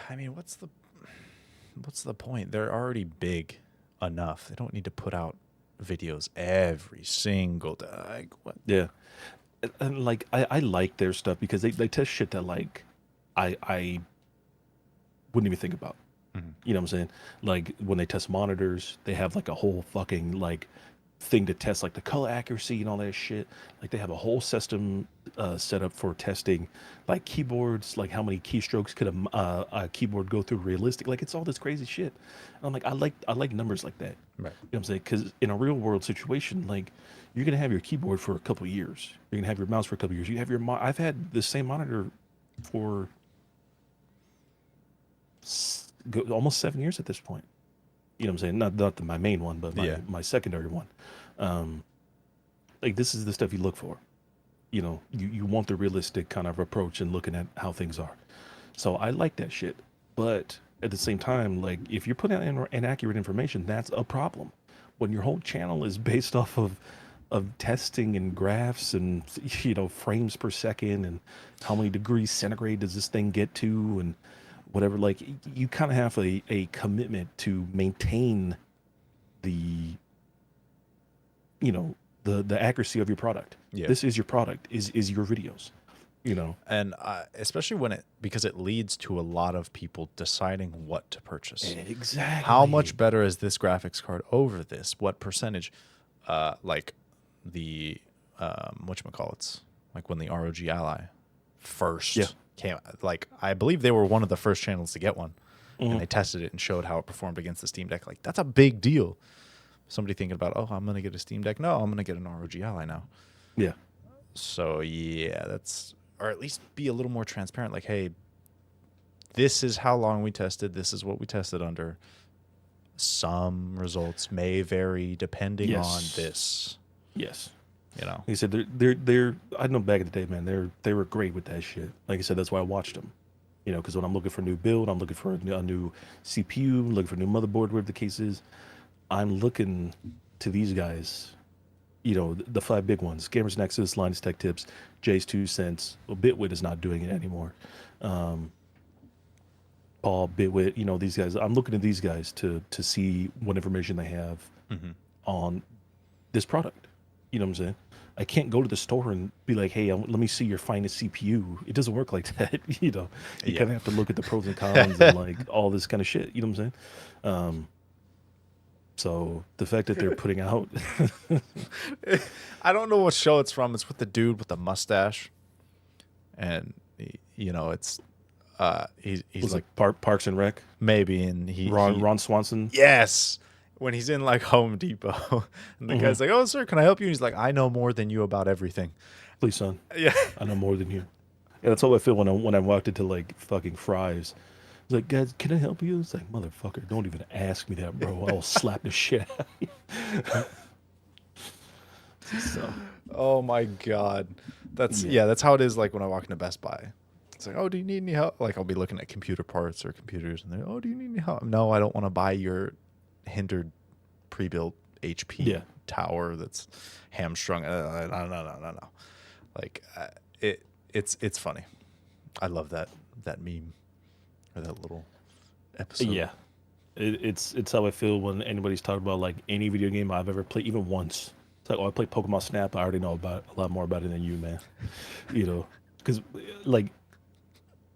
I mean, what's the point? They're already big enough. They don't need to put out videos every single day. Like, what? Yeah. And like I like their stuff because they test shit that like I wouldn't even think about. You know what I'm saying? Like when they test monitors, they have like a whole fucking like thing to test like the color accuracy and all that shit. Like they have a whole system set up for testing, like keyboards, like how many keystrokes could a keyboard go through realistic. Like it's all this crazy shit. And I'm like, I like numbers like that. Right. You know what I'm saying? Because in a real world situation, like you're gonna have your keyboard for a couple of years. You're gonna have your mouse for a couple of years. You have your I've had the same monitor for almost 7 years at this point. You know what I'm saying? Not my main one, but my secondary one. Like this is the stuff you look for. You know, you want the realistic kind of approach and looking at how things are. So I like that shit. But at the same time, like if you're putting out inaccurate information, that's a problem. When your whole channel is based off of testing and graphs and frames per second and how many degrees centigrade does this thing get to and whatever, like you kind of have a commitment to maintain the the accuracy of your product. Yeah. This is your product, is your videos, And especially because it leads to a lot of people deciding what to purchase. Exactly. How much better is this graphics card over this? What percentage? Like the whatchamacallits, like when the ROG Ally first came, like I believe they were one of the first channels to get one, and they tested it and showed how it performed against the Steam Deck. Like that's a big deal. Somebody thinking about, oh, I'm gonna get a Steam Deck. No, I'm gonna get an ROG Ally now. Yeah. So yeah, or at least be a little more transparent. Like, hey, this is how long we tested. This is what we tested under. Some results may vary depending on this. Yes. Like I said, they're. I know back in the day, man, they were great with that shit. Like I said, that's why I watched them. Because when I'm looking for a new build, I'm looking for a new CPU, looking for a new motherboard, whatever the case is. I'm looking to these guys. The five big ones: Gamers Nexus, Linus Tech Tips, Jay's 2 Cents. Well, Bitwit is not doing it anymore. Paul, Bitwit, these guys. I'm looking at these guys to see what information they have on this product. You know what I'm saying? I can't go to the store and be like, hey, let me see your finest CPU. It doesn't work like that. You kind of have to look at the pros and cons and like all this kind of shit. You know what I'm saying? So the fact that they're putting out, I don't know what show it's from. It's with the dude with the mustache, and it's he's like Parks and Rec, maybe, and Ron Swanson. Yes, when he's in like Home Depot, and the guy's like, "Oh, sir, can I help you?" And he's like, "I know more than you about everything." Please, son. Yeah, I know more than you. Yeah, that's how I feel when I walked into like fucking Fry's. It's like, guys, can I help you? It's like, motherfucker, don't even ask me that, bro. I'll slap the shit out of you. So. Oh my god, that's how it is. Like when I walk into Best Buy, it's like, oh, do you need any help? Like I'll be looking at computer parts or computers, and they're, oh, do you need any help? No, I don't want to buy your hindered pre-built HP tower that's hamstrung. No. Like it's funny. I love that meme. Or that little episode. Yeah, it's how I feel when anybody's talking about like any video game I've ever played, even once. It's like, oh, I played Pokemon Snap. I already know about a lot more about it than you, man. Because like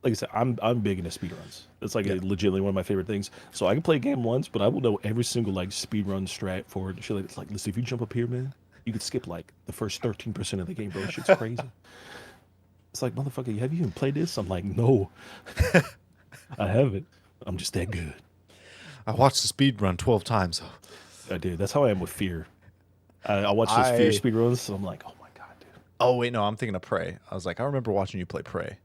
I said, I'm big into speedruns. It's like legitimately one of my favorite things. So I can play a game once, but I will know every single like speedrun strat for it and shit. It's like, listen, if you jump up here, man, you could skip like the first 13% of the game, bro. That shit's crazy. It's like, motherfucker, have you even played this? I'm like, no. I haven't. I'm just that good. I watched the speed run 12 times. I did. That's how I am with Fear. I watched those Fear speed runs, so I'm like, oh my god, dude. Oh wait, no, I'm thinking of Prey. I was like, I remember watching you play Prey.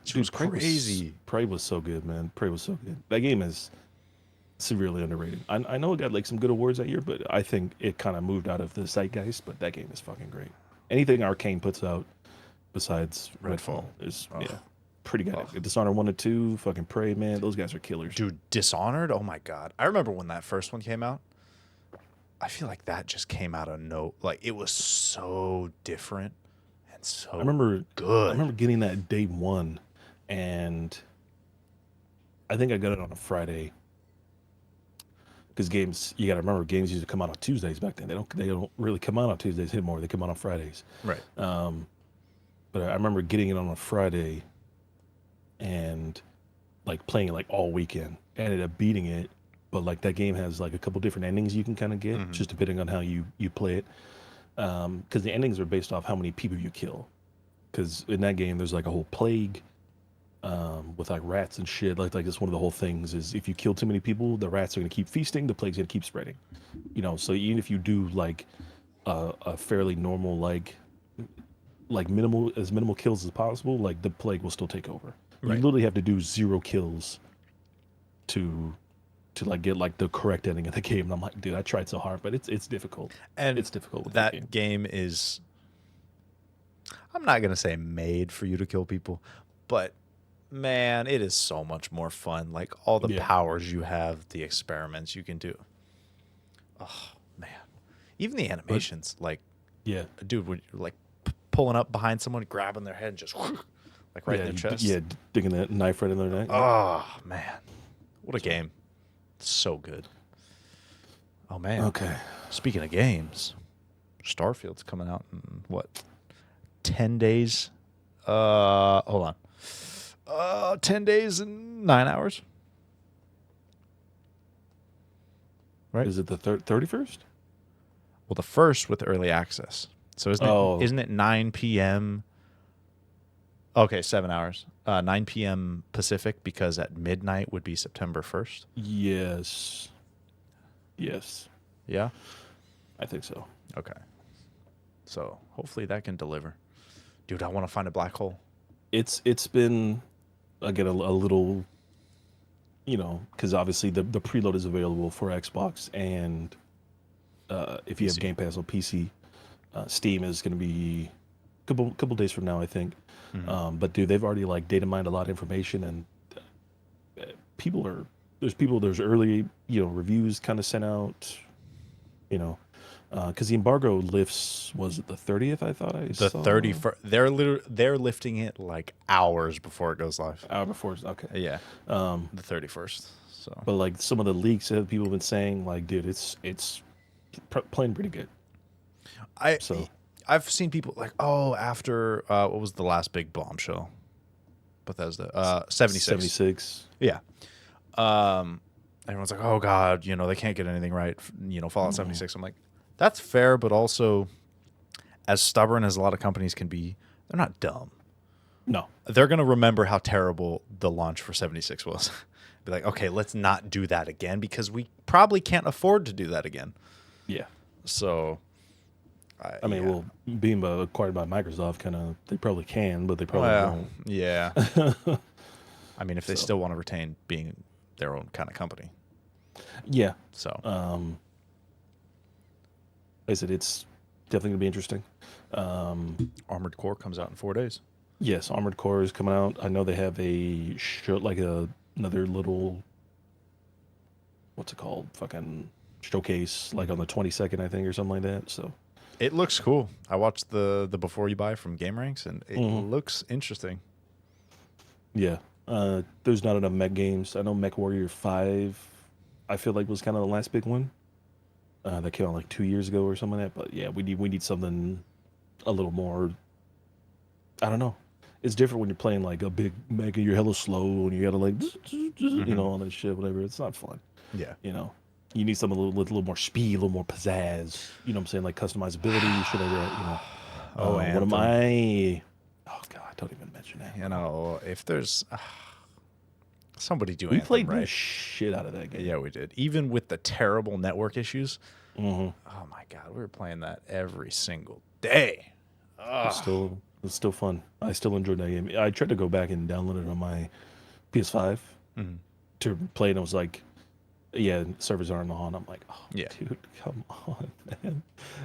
It was crazy. Prey was so good, man. Prey was so good. That game is severely underrated. I know it got like some good awards that year, but I think it kind of moved out of the zeitgeist. But that game is fucking great. Anything Arcane puts out besides Redfall is pretty good. Dishonored 1 and 2, fucking Prey, man. Those guys are killers. Dude, Dishonored? Oh my god. I remember when that first one came out. I feel like that just came out of like it was so different and so good. I remember getting that day one, and I think I got it on a Friday. Because games, you got to remember, games used to come out on Tuesdays back then. They don't really come out on Tuesdays anymore. They come out on Fridays. Right. But I remember getting it on a Friday and like playing it like all weekend. I ended up beating it, but like that game has like a couple different endings you can kind of get, just depending on how you play it. Because the endings are based off how many people you kill. because in that game there's like a whole plague with like rats and shit. Like it's one of the whole things is if you kill too many people, the rats are gonna keep feasting, the plague's gonna keep spreading. So even if you do like a fairly normal like minimal kills as possible, like the plague will still take over. You Right. literally have to do 0 kills to like get like the correct ending of the game. And I'm like, dude, I tried so hard, but it's difficult. And It's difficult with that game. that game is, I'm not gonna say made for you to kill people, but man, it is so much more fun. Like all the Yeah. powers you have, the experiments you can do. Oh man, even the animations, like Yeah. dude, when you're like pulling up behind someone, grabbing their head, and just like right in their chest. Yeah, digging that knife right in their neck. Oh man, what a game! So good. Oh man. Okay. Speaking of games, Starfield's coming out in what? 10 days? Hold on. 10 days and 9 hours. Right? Is it the 31st? Well, the first with early access. So isn't it 9 p.m.? Okay, 7 hours. 9 p.m. Pacific, because at midnight would be September 1st. Yes. Yeah? I think so. Okay. So hopefully that can deliver. Dude, I want to find a black hole. It's been again a little, because obviously the preload is available for Xbox, and if you have PC. Game Pass on PC, Steam is going to be a couple days from now, I think. But dude, they've already like data mined a lot of information, and there's early reviews kind of sent out, because the embargo lifts, was it the 30th? I thought I The saw 31st. They're lifting it like hours before it goes live. hour before. Okay. Yeah. The 31st. So. But like some of the leaks that people have been saying, like, dude, it's playing pretty good. I've seen people like, after what was the last big bombshell? Bethesda. 76. 76. Yeah. Everyone's like, oh god, they can't get anything right. Fallout 76. I'm like, that's fair, but also, as stubborn as a lot of companies can be, they're not dumb. No. They're gonna remember how terrible the launch for 76 was. Be like, okay, let's not do that again, because we probably can't afford to do that again. Yeah. So, I mean, well, being acquired by Microsoft, they probably can, but they probably won't. Yeah. I mean, if they still want to retain being their own kind of company. Yeah. So, like I said, it's definitely gonna be interesting. Armored Core comes out in 4 days. Yes, Armored Core is coming out. I know they have a show, like another little, what's it called? Fucking showcase, like on the 22nd, I think, or something like that. So It looks cool. I watched the Before You Buy from Game Ranks, and it looks interesting. yeah, there's not enough mech games. I know Mech Warrior 5, I feel like was kind of the last big one. That came out like 2 years ago or something like that. But yeah, we need something a little more. I don't know. It's different when you're playing like a big mech and you're hella slow and you gotta like, all that shit, whatever. It's not fun. Yeah. You need something with a little more speed, a little more pizzazz. You know what I'm saying? Like customizability, shit like that. What am Anthem. I? Oh god, don't even mention that. If there's somebody doing We it played the right. shit out of that game. Yeah, we did. Even with the terrible network issues. Mm-hmm. Oh my god, we were playing that every single day. It's still fun. I still enjoyed that game. I tried to go back and download it on my PS5 to play, and I was like, yeah, servers aren't on. I'm like, oh, Yeah. dude, come on, man.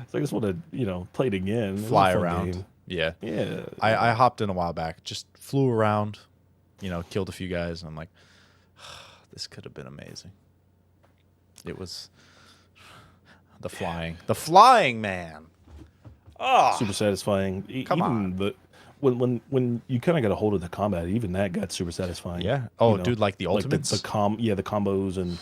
So I just want to, play it again. It was a Fly fun around. game. Yeah. Yeah. I hopped in a while back, just flew around, killed a few guys, and I'm like, this could have been amazing. It was the flying. The flying, man. Oh, Super satisfying. Come on. But when you kind of got a hold of the combat, even that got super satisfying. yeah. Oh, dude, like the ultimates. the combos and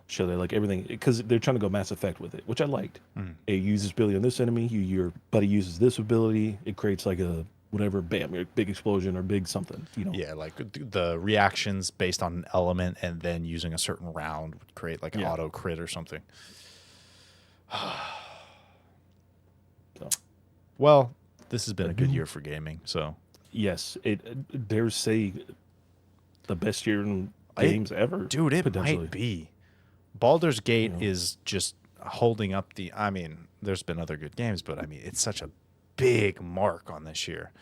shit, like everything, because they're trying to go Mass Effect with it, which I liked. It uses ability on this enemy, your buddy uses this ability, it creates like a whatever, bam, your big explosion or big something. Yeah, like the reactions based on an element, and then using a certain round would create like an auto crit or something. So. Well, this has been a good year for gaming, so yes, it dare say the best year in It, games ever, dude, it potentially. might be. Baldur's You Gate know, is just holding up the. I mean, there's been other good games, but I mean, it's such a big mark on this year.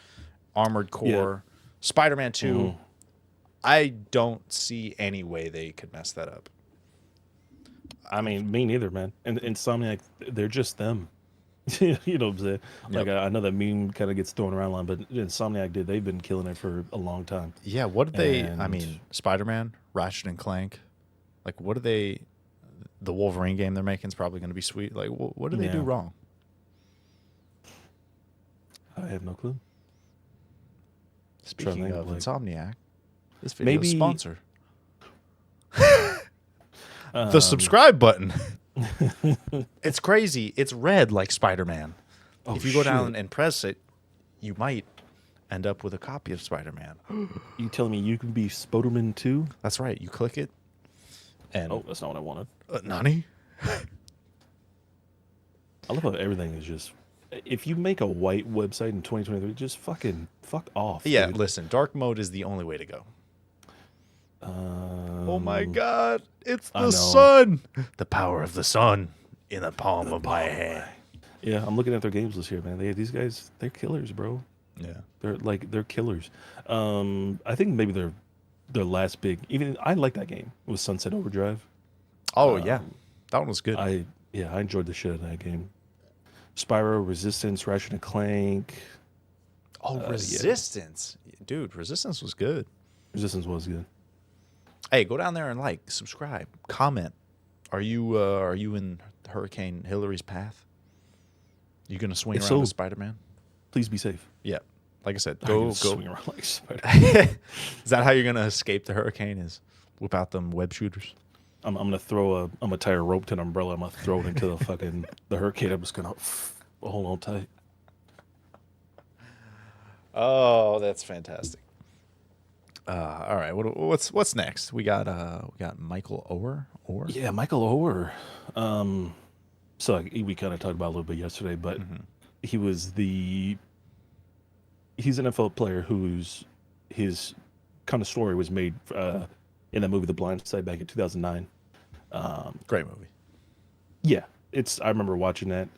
Armored yeah. Core, Spider-Man 2. Mhm. I don't see any way they could mess that up. I mean, me neither, man. And Insomniac, they're just them. You know what I'm saying? Like Yep. I know that meme kind of gets thrown around a lot, but Insomniac did. They've been killing it for a long time. Yeah, what did they? I And mean, Spider-Man, Ratchet and Clank. Like, what do they? The Wolverine game they're making is probably going to be sweet. Like, what do they do yeah, wrong? I have no clue. Trying to Speaking think of of like Insomniac, this video is maybe sponsored. The um subscribe button. It's crazy. It's red like Spider-Man. oh If you go shit. down and press it, you might end up with a copy of Spider-Man. You telling me you can be Spoderman too? That's right. You click it, and Oh, that's not what I wanted. Nani? I love how everything is just if you make a white website in 2023, just fucking fuck off, Yeah, dude. listen. Dark mode is the only way to go. Oh my Um God! It's I the know. sun. The power of the sun in the palm The of my palm of hand. my Yeah, I'm looking at their games list here, man. These guys, they're killers, bro. Yeah. They're killers. I think maybe their last big even I like that game was Sunset Overdrive. Oh yeah, Um, that one was good. I yeah, I enjoyed the shit out of that game. Spyro, Resistance, Ratchet and Clank. Oh, Yeah, Resistance, dude. Resistance was good. Resistance was good. Hey, go down there and like, subscribe, comment. Are you in Hurricane Hillary's path? You gonna swing If around as so, Spider-Man? please be safe. Yeah. Like I said, I'm gonna go. swing around like Spider. Is that how you're gonna escape the hurricane? Is whip out them web shooters? I'm gonna I'm gonna tie a rope to an umbrella. I'm gonna throw it into the fucking the hurricane. I'm just gonna hold on tight. Oh, that's fantastic. All right, what's next? We got Michael Orr. Yeah, Michael Oher. So we kind of talked about it a little bit yesterday, but Mm-hmm. he was he's an NFL player whose his kind of story was made in that movie The Blind Side back in 2009. Great movie. Yeah, it's I remember watching that.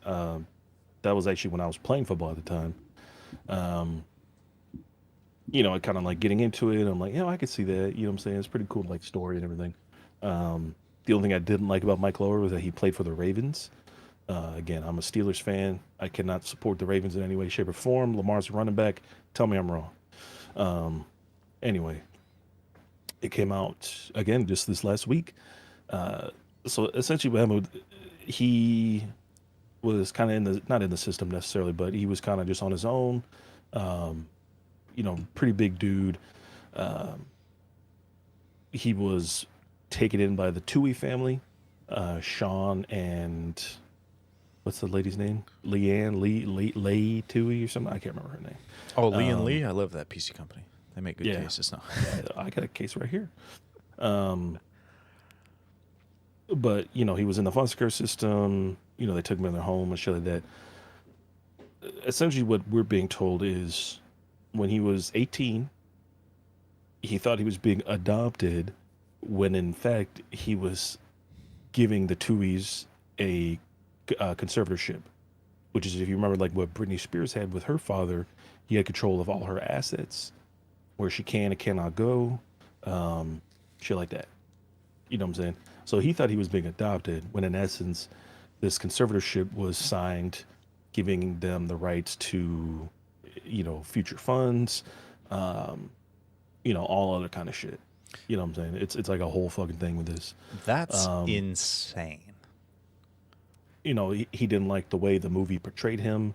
That was actually when I was playing football at the time. Um, kind of like getting into it. I'm like, I could see that. You know what I'm saying? It's pretty cool, like story and everything. The only thing I didn't like about Mike Lower was that he played for the Ravens. Again, I'm a Steelers fan. I cannot support the Ravens in any way, shape, or form. Lamar's a running back. Tell me I'm wrong. Anyway, it came out again just this last week. So essentially, what happened, he was kind of not in the system necessarily, but he was kind of just on his own. Um, Pretty big dude. Um, he was taken in by the Tui family, Sean and what's the lady's name? Leanne Lee Tui or something. I can't remember her name. Oh, Lee and Um, Lee. I love that PC company. They make good yeah, cases now. I got a case right here. Um, but he was in the foster care system. They took him in their home and shit like that. Essentially, what we're being told is when he was 18, he thought he was being adopted, when in fact he was giving the Tuies a conservatorship, which is if you remember like what Britney Spears had with her father, he had control of all her assets, where she can and cannot go, shit like that. You know what I'm saying? So he thought he was being adopted, when in essence, this conservatorship was signed, giving them the rights to, future funds, um, all other kind of shit. You know what I'm saying? It's like a whole fucking thing with this. That's Um, insane. he didn't like the way the movie portrayed him,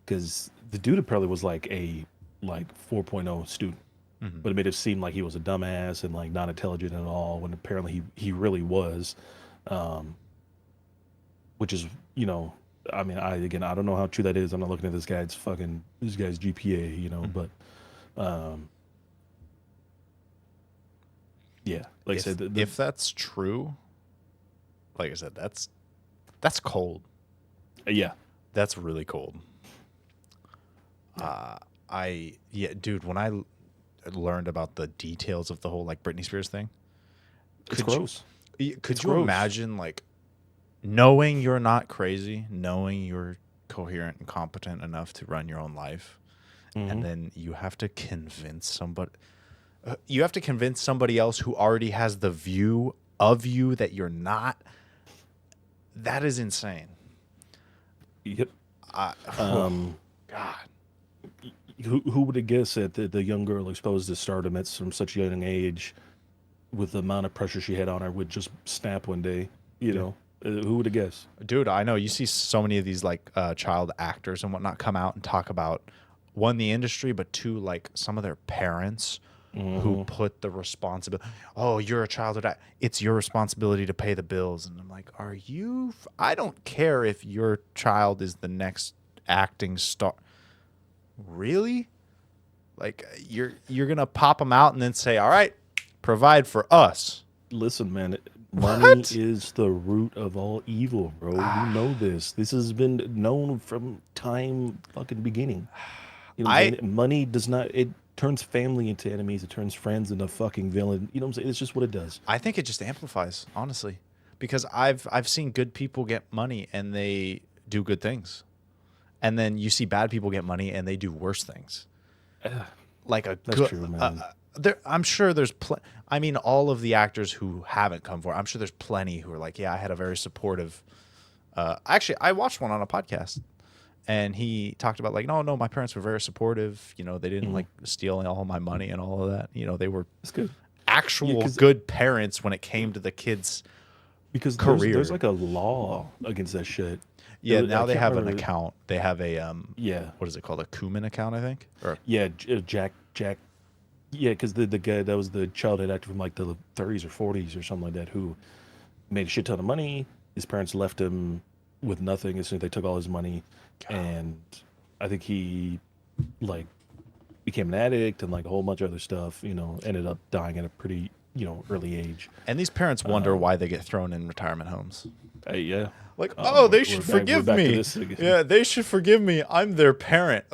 because the dude apparently was like a 4.0 student, Hmm. but it made it seem like he was a dumbass and like not intelligent at all, when apparently he really was. Um, which is, I mean, I don't know how true that is. I'm not looking at this guy's GPA, Hmm. but um, yeah, like I said, If that's true, like I said, that's cold. yeah, That's really cold. Uh, Yeah, dude, when I learned about the details of the whole like Britney Spears thing, It's gross. could It's you gross. imagine like knowing you're not crazy, knowing you're coherent and competent enough to run your own life, and then you have to convince somebody else who already has the view of you that you're not. That is insane. Yep. Oh, God. Who would have guessed that the young girl exposed to stardom at such a young age, with the amount of pressure she had on her, would just snap one day? You know, who would have guessed? Dude, I know you see so many of these like child actors and whatnot come out and talk about one, the industry, but two, like some of their parents who put the responsibility. Oh, you're a childhood actor. It's your responsibility to pay the bills. And I'm like, are you? I don't care if your child is the next acting star. Really? Like you're gonna pop them out and then say, all right, provide for us. Listen, man, money is the root of all evil, bro. You know this. This has been known from time fucking beginning. You know what I'm saying? Money does not. It turns family into enemies. It turns friends into fucking villain. You know what I'm saying? It's just what it does. I think it just amplifies, honestly, because I've seen good people get money and they do good things, and then you see bad people get money and they do worse things. Like a That's good, true, man. I'm sure there's I mean, all of the actors who haven't come forward, I'm sure there's plenty who are like, yeah, I had a very supportive. Actually, I watched one on a podcast, and he talked about like, no, my parents were very supportive. You know, they didn't like steal all my money and all of that. You know, they were That's good. actual good parents when it came to the kids' Because career. there's like a law against that shit. Yeah, I now they can't have an remember- account. They have a Yeah, what is it called? A Kuman account, I think. Or yeah, Jack. Yeah, because the guy that was the childhood actor from like the 30s or 40s or something like that, who made a shit ton of money. His parents left him with nothing as soon as they took all his money, and I think he like became an addict and like a whole bunch of other stuff. You know, ended up dying at a pretty early age. and these parents wonder why they get thrown in retarement homes. Yeah. Like, oh, they should we're forgive back to me. this again. Yeah, they should forgive me. I'm their parent.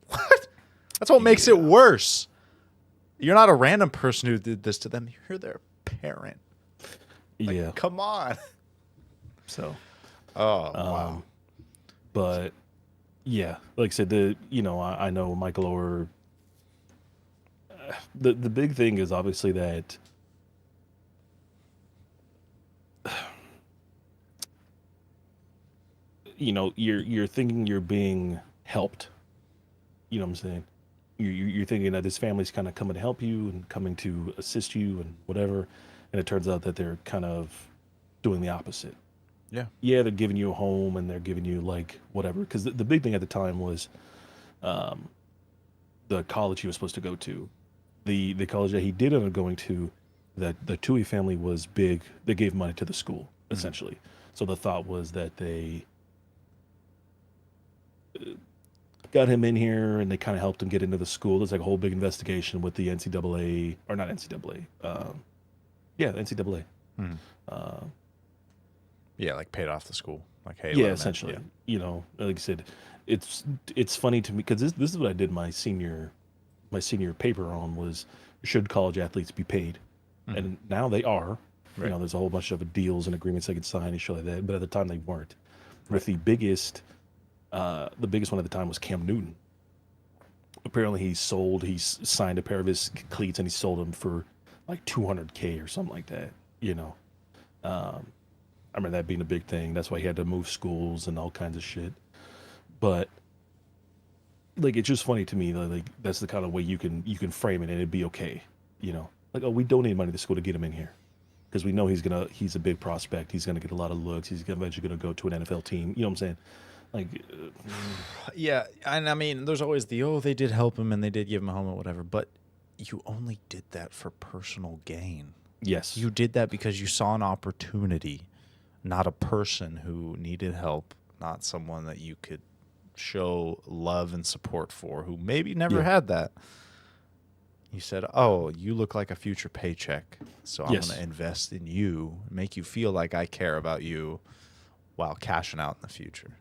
What? That's what makes it worse. You're not a random person who did this to them. You're their parent. Like, Yeah. come on. So. Oh, wow. But yeah, like I said, I know Michael Oher. The big thing is obviously that you're thinking you're being helped. You know what I'm saying? You're thinking that this family's kind of coming to help you and coming to assist you and whatever, and it turns out that they're kind of doing the opposite. Yeah. Yeah, they're giving you a home and they're giving you like whatever. Because the big thing at the time was the college he was supposed to go to. The college that he did end up going to, that the Tui family was big. They gave money to the school, essentially. So the thought was that they got him in here and they kind of helped him get into the school. There's like a whole big investigation with the NCAA, or not NCAA. Yeah, the NCAA. Yeah, like paid off the school. Like, hey, Yeah, let 'em in. essentially. Yeah. You know, like I said, it's funny to me because this is what I did my senior paper on was, should college athletes be paid? And now they are. Right. You know, there's a whole bunch of deals and agreements they could sign and shit like that. But at the time they weren't. With the biggest one at the time was Cam Newton. Apparently he signed a pair of his cleats and he sold them for like $200K or something like that. You know, I remember that being a big thing. That's why he had to move schools and all kinds of shit. But like, it's just funny to me that like that's the kind of way you can frame it and it'd be okay. You know, like, oh, we donate money to school to get him in here because we know he's a big prospect. He's gonna get a lot of looks. He's eventually gonna go to an NFL team. You know what I'm saying? Like, Yeah, and I mean, there's always they did help him and they did give him a home or whatever, but you only did that for personal gain. yes, You did that because you saw an opportunity, not a person who needed help, not someone that you could show love and support for, who maybe never had that. You said, oh, you look like a future paycheck, so I'm Yes. going to invest in you, make you feel like I care about you while cashing out in the future.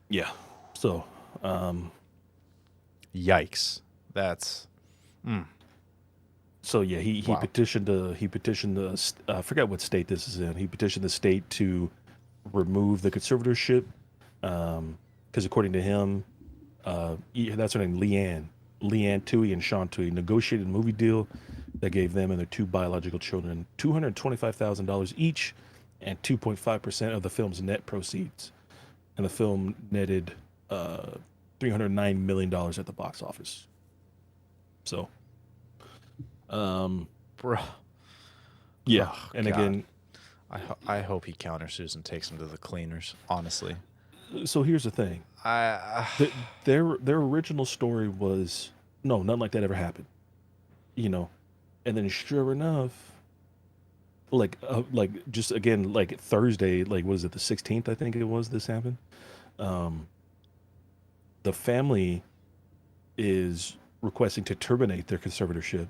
yeah. So, Yikes. That's So yeah, he wow. petitioned the I forget what state this is in. He petitioned the state to remove the conservatorship because according to him, that's her name, Leanne Toohey and Sean Toohey negotiated a movie deal that gave them and their two biological children $225,000 each and 2.5% of the film's net proceeds. And the film netted $309 million at the box office. So, um, Bro. yeah. Oh And God. again, I hope he countersues and takes him to the cleaners, honestly. so here's the thing. I Th their original story was no, nothing like that ever happened. You know, and then sure enough, like just again like Thursday, like what is it, the 16th? I think it was this happened. Um, the family is requesting to terminate their conservatorship.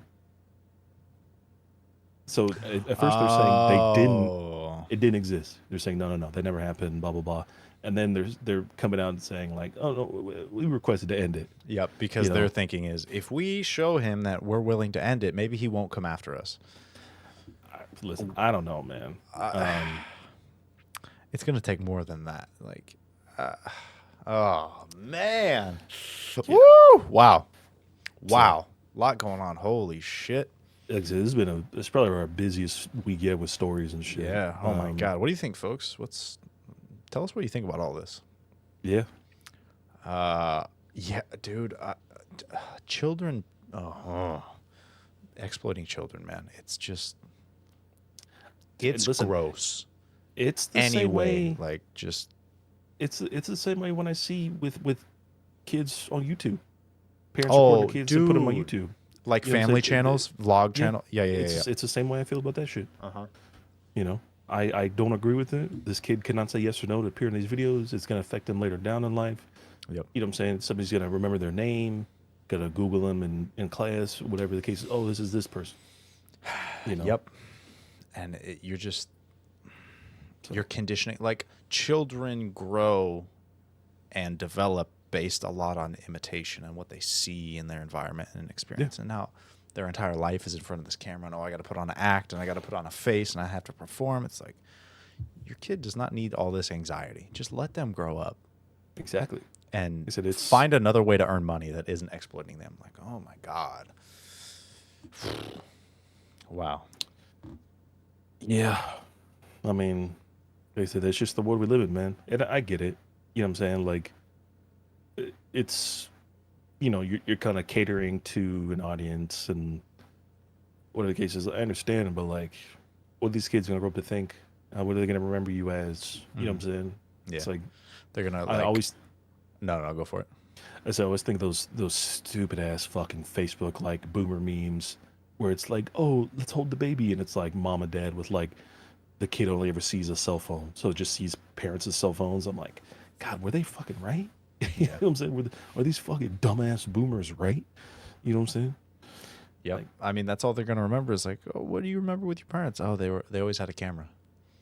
So at first they're saying Oh. it didn't exist. They're saying no, no, no, that never happened, blah blah blah. And then they're coming out and saying like, oh no, we requested to end it. Yep, You because their know, thinking is if we show him that we're willing to end it, maybe he won't come after us. listen, I don't know, man. Um, It's going to take more than that. Like, uh, oh, man. yeah. Woo! Wow. So Wow. Lot going on. Holy shit. it's probably our busiest week yet with stories and shit. Yeah. Oh, my God. What do you think, folks? Tell us what you think about all this. Yeah, Yeah, dude. Children, exploiting children, man. It's just, and it's listen, gross. it's the same Anyway, way. like, just, It's the same way when I see with kids on YouTube. Parents recording oh, their kids and put them on dude. YouTube. Like You know what I'm family saying? channels, vlog Yeah, channel. Yeah, yeah, yeah, yeah. it's the same way I feel about that shit. Uh-huh. You know, I don't agree with it. This kid cannot say yes or no to appear in these videos. It's going to affect them later down in life. Yep. You know what I'm saying? Somebody's going to remember their name, going to Google them in class, whatever the case is. Oh, this is this person. You know? Yep. And you're just So, you're conditioning, like children grow and develop based a lot on imitation and what they see in their environment and yeah, experience. And now their entire life is in front of this camera and, oh, I got to put on an act and I got to put on a face and I have to perform. It's like your kid does not need all this anxiety. Just let them grow up exactly. and I said it's, find another way to earn money that isn't exploiting them. Like, oh my God. Wow. yeah. I mean, like I said, that's just the world we live in, man. And I get it. You know what I'm saying? Like, it's, you're kind of catering to an audience and whatever the case is. I understand, but like, what are these kids going to grow up to think? What are they going to remember you as? You know what I'm saying? Yeah. It's like, They're going to I like, always, no, go for it. I always think those stupid ass fucking Facebook like boomer memes where it's like, oh, let's hold the baby, and it's like mom and dad with like the kid only ever sees a cell phone, so it just sees parents' cell phones. I'm like, God, were they fucking right? You know Yeah. what I'm saying? Are these fucking dumbass boomers right? You know what I'm saying? Yep. Like, I mean, that's all they're gonna remember is like, oh, what do you remember with your parents? Oh, they always had a camera.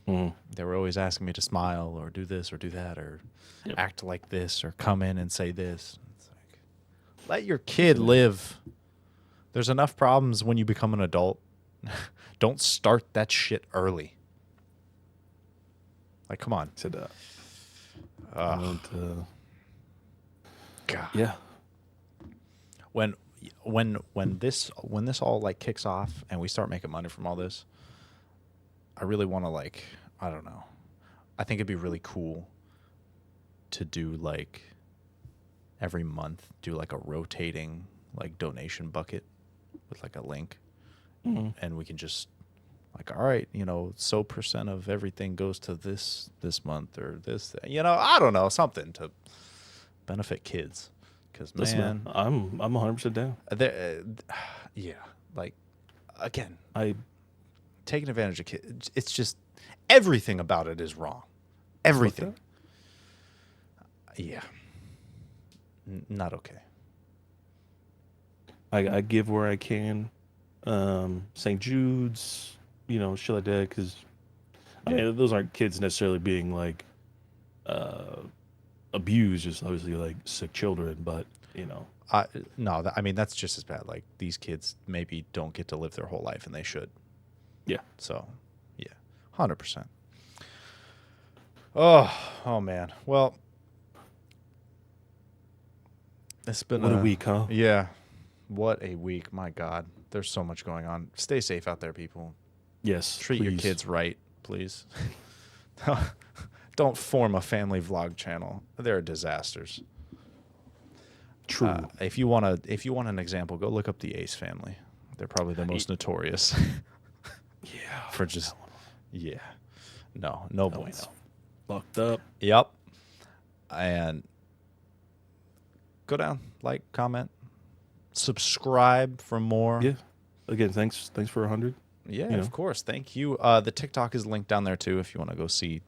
mm, They were always asking me to smile or do this or do that or yep. act like this or come in and say this. It's like, let your kid live. There's enough problems when you become an adult. Don't start that shit early. Like, come on. Said I Ugh, went, God. yeah, When when this all like kicks off and we start making money from all this, I really want to like, I don't know. I think it'd be really cool to do like every month do like a rotating like donation bucket with like a link, mm, and we can just like, all right, so percent of everything goes to this month or this, I don't know, something to benefit kids, because listen, man, man, I'm 100% down. yeah, like again, I taking advantage of kids, it's just everything about it is wrong. fuck Everything. that. Yeah. Not okay. I give where I can. St. Jude's, shit like that, because I Yeah. mean, those aren't kids necessarily being like uh, abused, just obviously like sick children, but No, I mean that's just as bad. Like these kids maybe don't get to live their whole life, and they should. Yeah. So, yeah, 100%. Oh man. Well, it's been What a week, huh? Yeah, what a week. My God, there's so much going on. Stay safe out there, people. Yes. Treat your please. kids right, please. Don't form a family vlog channel. They're disasters. True. If you want an example, go look up the Ace family. They're probably the most notorious. Yeah. For just yeah. No bueno. Fucked up. Yep. And go down, like, comment, subscribe for more. Yeah. Again, thanks for 100. Yeah, You of know. course. Thank you. The TikTok is linked down there too if you want to go see.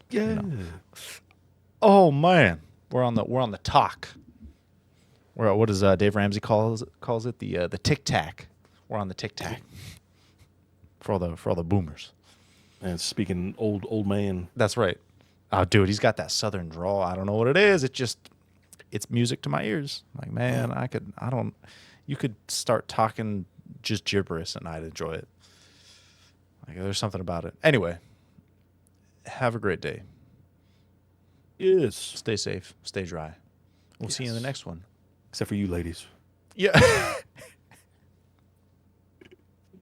Yeah. Oh man, we're on the talk. What does Dave Ramsey calls it? The tic tac. We're on the tic tac. For all the boomers. And speaking old man. That's right. Oh, dude, he's got that southern drawl. I don't know what it is. It's music to my ears. Like, man, you could start talking just gibberish and I'd enjoy it. Like, there's something about it. Anyway, have a great day. Yes. Stay safe. Stay dry. We'll see you in the next one. Except for you ladies. Yeah.